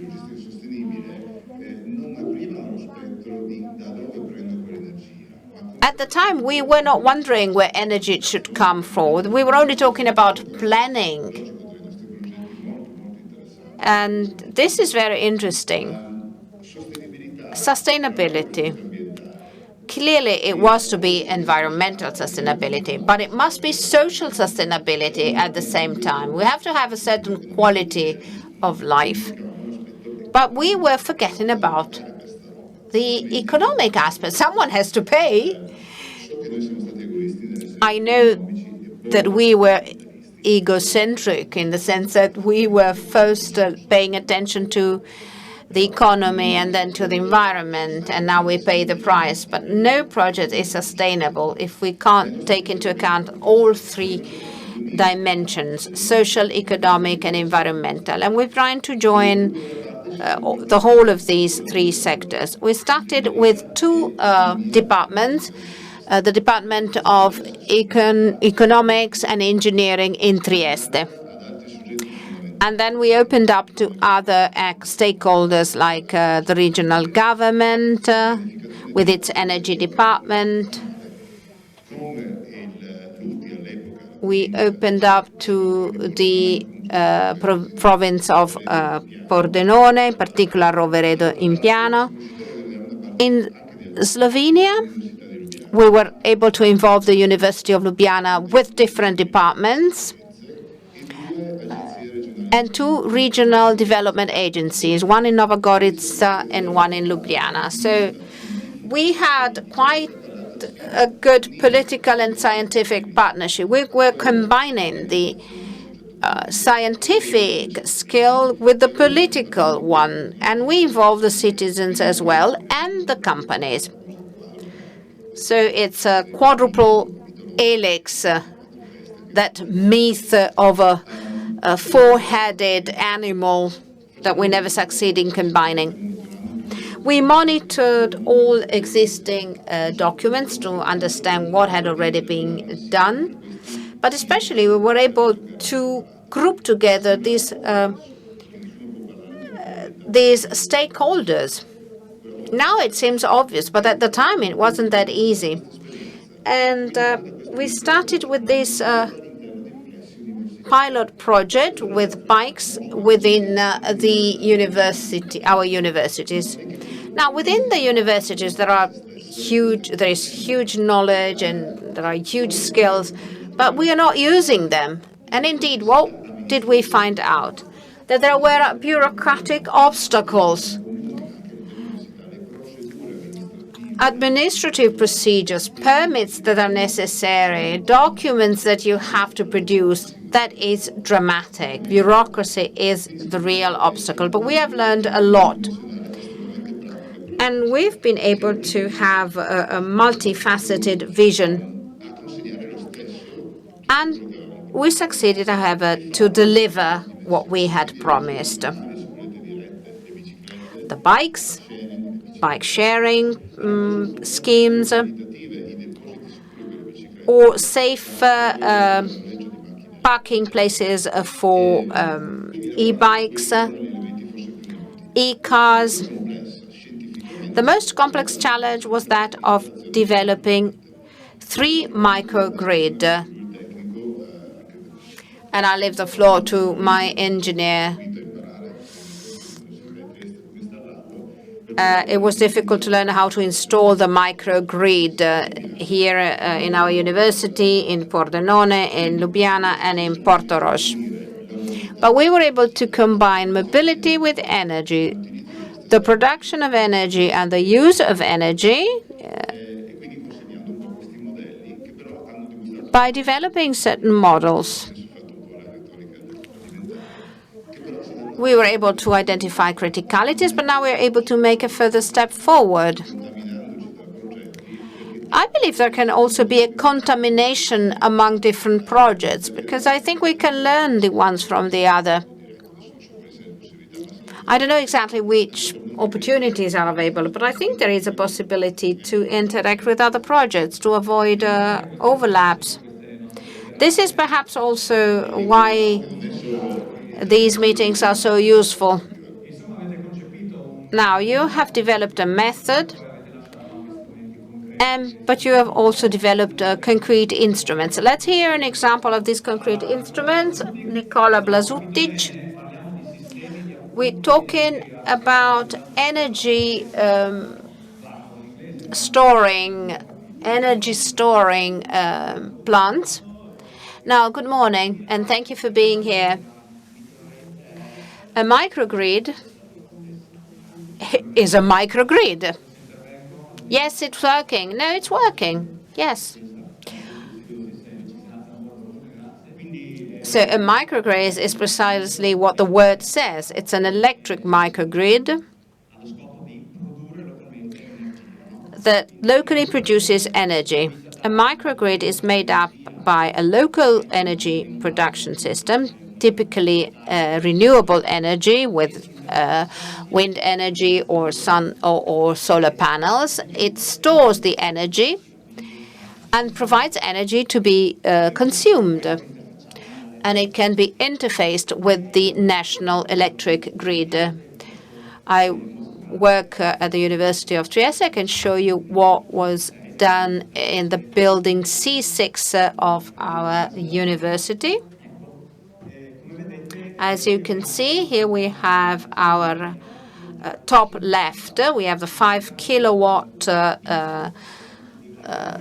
At the time, we were not wondering where energy should come from. We were only talking about planning. And this is very interesting. Sustainability. Clearly, it was to be environmental sustainability, but it must be social sustainability at the same time. We have to have a certain quality of life. But we were forgetting about the economic aspect. Someone has to pay. I know that we were egocentric in the sense that we were first paying attention to the economy and then to the environment, and now we pay the price. But no project is sustainable if we can't take into account all three dimensions: social, economic, and environmental. And we're trying to join the whole of these three sectors. We started with two departments, the Department of Economics and Engineering in Trieste. And then we opened up to other stakeholders like the regional government with its energy department. We opened up to the province of Pordenone, in particular Roveredo in Piano. In Slovenia, we were able to involve the University of Ljubljana with different departments and two regional development agencies, one in Nova Gorica and one in Ljubljana. So we had quite a good political and scientific partnership. We were combining the scientific skill with the political one, and we involved the citizens as well and the companies. So it's a quadruple helix, that myth of a four-headed animal that we never succeed in combining. We monitored all existing documents to understand what had already been done, but especially we were able to group together these stakeholders. Now it seems obvious, but at the time it wasn't that easy. And we started with this pilot project with bikes within the university, our universities. Now, within the universities, there is huge knowledge and there are huge skills, but we are not using them. And indeed, what did we find out? That there were bureaucratic obstacles, administrative procedures, permits that are necessary, documents that you have to produce. That is dramatic. Bureaucracy is the real obstacle, but we have learned a lot. And we've been able to have a multifaceted vision. And we succeeded, however, to deliver what we had promised. The bike sharing schemes, or safe parking places for e-bikes, e-cars. The most complex challenge was that of developing 3 microgrid. And I leave the floor to my engineer. It was difficult to learn how to install the microgrid here in our university, in Pordenone, in Ljubljana, and in Portorož. But we were able to combine mobility with energy, the production of energy and the use of energy by developing certain models. We were able to identify criticalities, but now we're able to make a further step forward. I believe there can also be a contamination among different projects, because I think we can learn the ones from the other. I don't know exactly which opportunities are available, but I think there is a possibility to interact with other projects to avoid overlaps. This is perhaps also why these meetings are so useful. Now, you have developed a method, but you have also developed concrete instruments. Let's hear an example of these concrete instruments. Nicola Blasutic. we're talking about energy storing plants. Now, good morning, and thank you for being here. A microgrid is a microgrid. Yes, it's working. No, it's working. Yes. So a microgrid is precisely what the word says. It's an electric microgrid that locally produces energy. A microgrid is made up by a local energy production system, typically renewable energy with wind energy or sun or solar panels. It stores the energy and provides energy to be consumed. And it can be interfaced with the national electric grid. I work at the University of Trieste. I can show you what was done in the building C6 of our university. As you can see, here we have our top left. We have the 5 kilowatt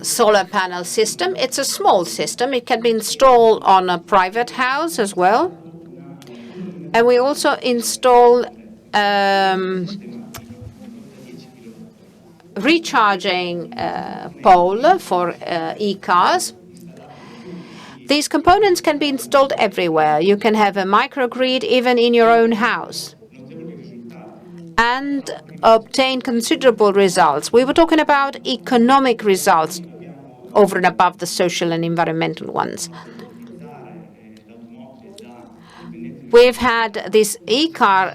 solar panel system. It's a small system. It can be installed on a private house as well. And we also install recharging pole for e-cars. These components can be installed everywhere. You can have a microgrid even in your own house and obtain considerable results. We were talking about economic results over and above the social and environmental ones. We've had this e-car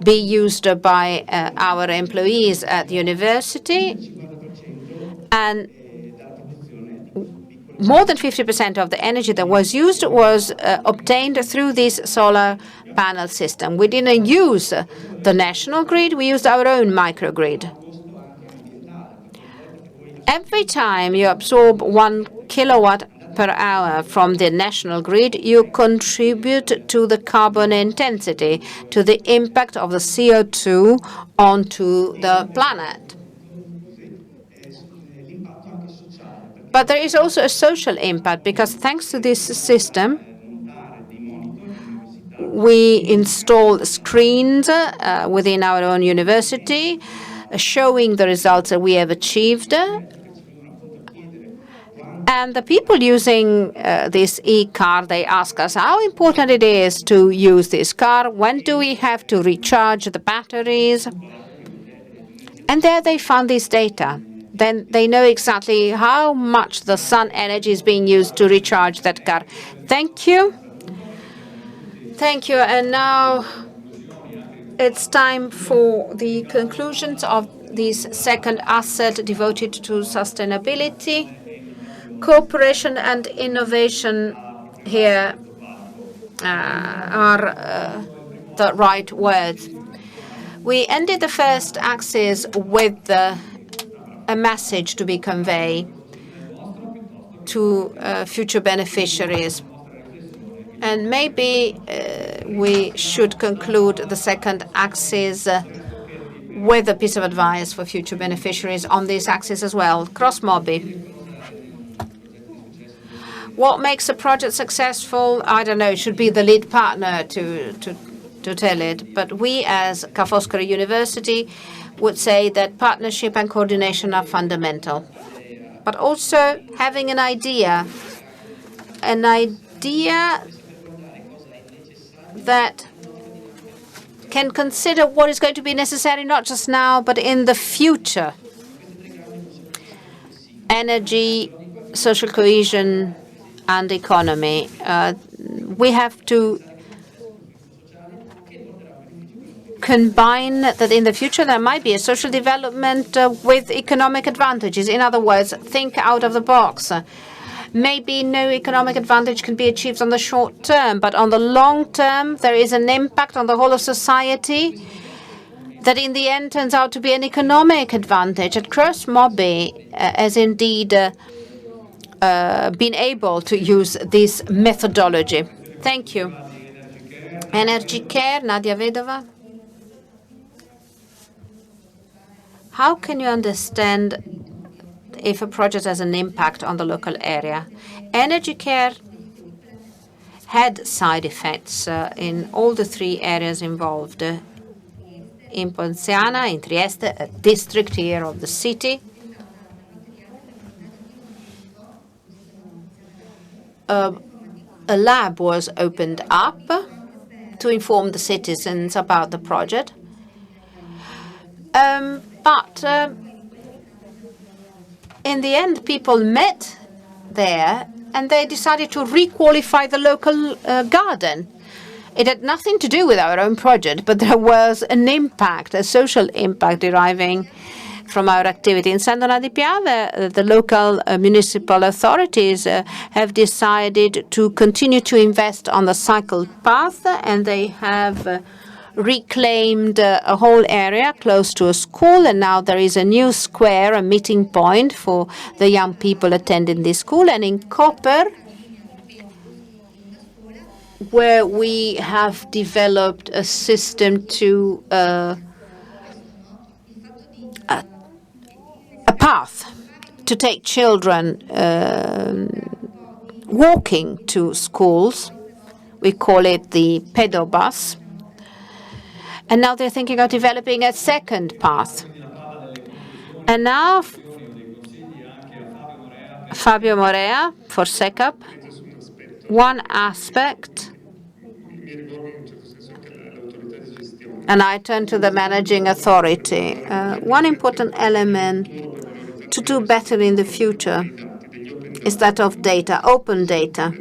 be used by our employees at the university, and more than 50% of the energy that was used was obtained through this solar panel system. We didn't use the national grid, we used our own microgrid. Every time you absorb 1 kilowatt per hour from the national grid, you contribute to the carbon intensity, to the impact of the CO2 onto the planet. But there is also a social impact, because thanks to this system, we install screens within our own university showing the results that we have achieved. And the people using this e-car, they ask us how important it is to use this car. When do we have to recharge the batteries? And there they found this data. Then they know exactly how much the sun energy is being used to recharge that car. Thank you. Thank you. And now it's time for the conclusions of this second asset devoted to sustainability. Cooperation and innovation here are the right words. We ended the first axis with a message to be conveyed to future beneficiaries. And maybe we should conclude the second axis with a piece of advice for future beneficiaries on this axis as well. Cross-Mobi. What makes a project successful? I don't know. It should be the lead partner to tell it. But we, as Ca' Foscari University, would say that partnership and coordination are fundamental. But also having an idea that can consider what is going to be necessary not just now, but in the future. Energy, social cohesion, and economy. We have to combine that in the future there might be a social development with economic advantages. In other words, think out of the box. Maybe no economic advantage can be achieved on the short term, but on the long term there is an impact on the whole of society that in the end turns out to be an economic advantage. At Cross-Mobi has indeed been able to use this methodology. Thank you. Energy care, Nadia Vedova. How can you understand if a project has an impact on the local area? Energy care had side effects in all the three areas involved. In Ponziana, in Trieste, a district here of the city, a lab was opened up to inform the citizens about the project. But in the end, people met there and they decided to requalify the local garden. It had nothing to do with our own project, but there was an impact, a social impact deriving from our activity. In San Donà di Piave, the local municipal authorities have decided to continue to invest on the cycle path, and they have reclaimed a whole area close to a school, and now there is a new square, a meeting point for the young people attending this school. And in Koper, where we have developed a system to a path to take children walking to schools. We call it the pedobus. And now they're thinking of developing a second path. And now Fabio Morea for SECAP, one aspect, and I turn to the managing authority. One important element to do better in the future is that of data, open data.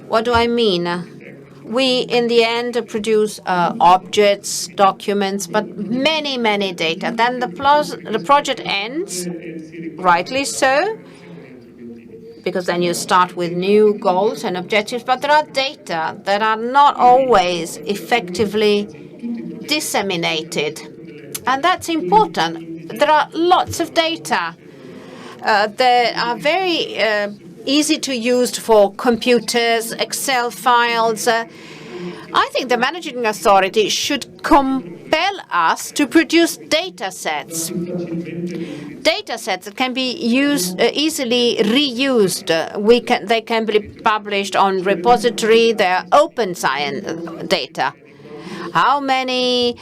What do I mean? We, in the end, produce objects, documents, but many, many data. Then the project ends, rightly so, because then you start with new goals and objectives, but there are data that are not always effectively disseminated. And that's important. There are lots of data that are very easy to use for computers, Excel files. I think the managing authority should compel us to produce data sets. Data sets that can be used, easily reused. They can be published on repository. They're open science data. How many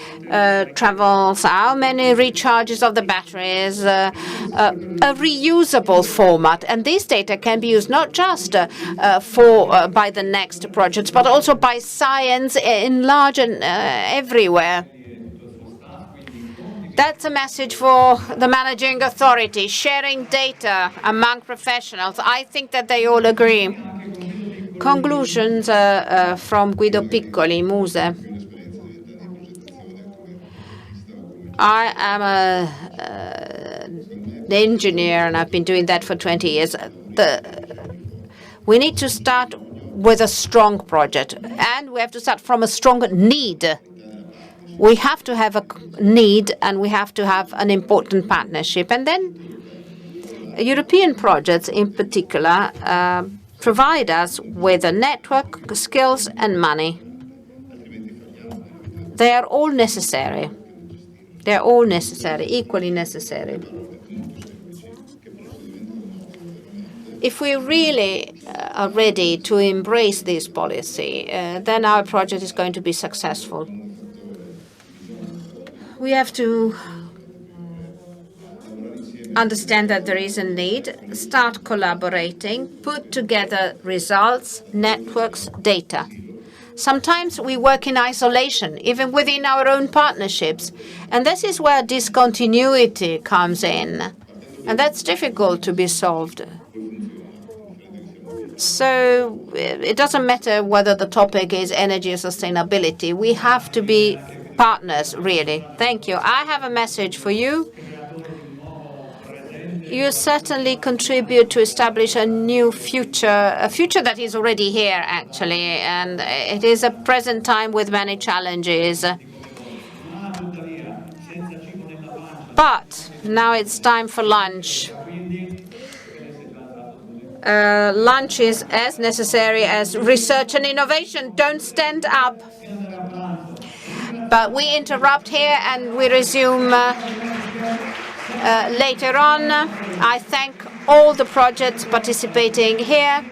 travels, how many recharges of the batteries, a reusable format. And this data can be used not just by the next projects, but also by science in large and everywhere. That's a message for the managing authority, sharing data among professionals. I think that they all agree. Conclusions from Guido Piccoli, Muse. I am an engineer, and I've been doing that for 20 years. We need to start with a strong project, and we have to start from a strong need. We have to have a need, and we have to have an important partnership. And then European projects in particular provide us with a network, skills, and money. They are all necessary. They're all necessary, equally necessary. If we really are ready to embrace this policy, then our project is going to be successful. We have to understand that there is a need, start collaborating, put together results, networks, data. Sometimes we work in isolation, even within our own partnerships. And this is where discontinuity comes in. And that's difficult to be solved. So it doesn't matter whether the topic is energy or sustainability. We have to be partners, really. Thank you. I have a message for you. You certainly contribute to establish a new future, a future that is already here, actually, and it is a present time with many challenges. But now it's time for lunch. lunch is as necessary as research and innovation. Don't stand up. But we interrupt here and we resume later on. I thank all the projects participating here.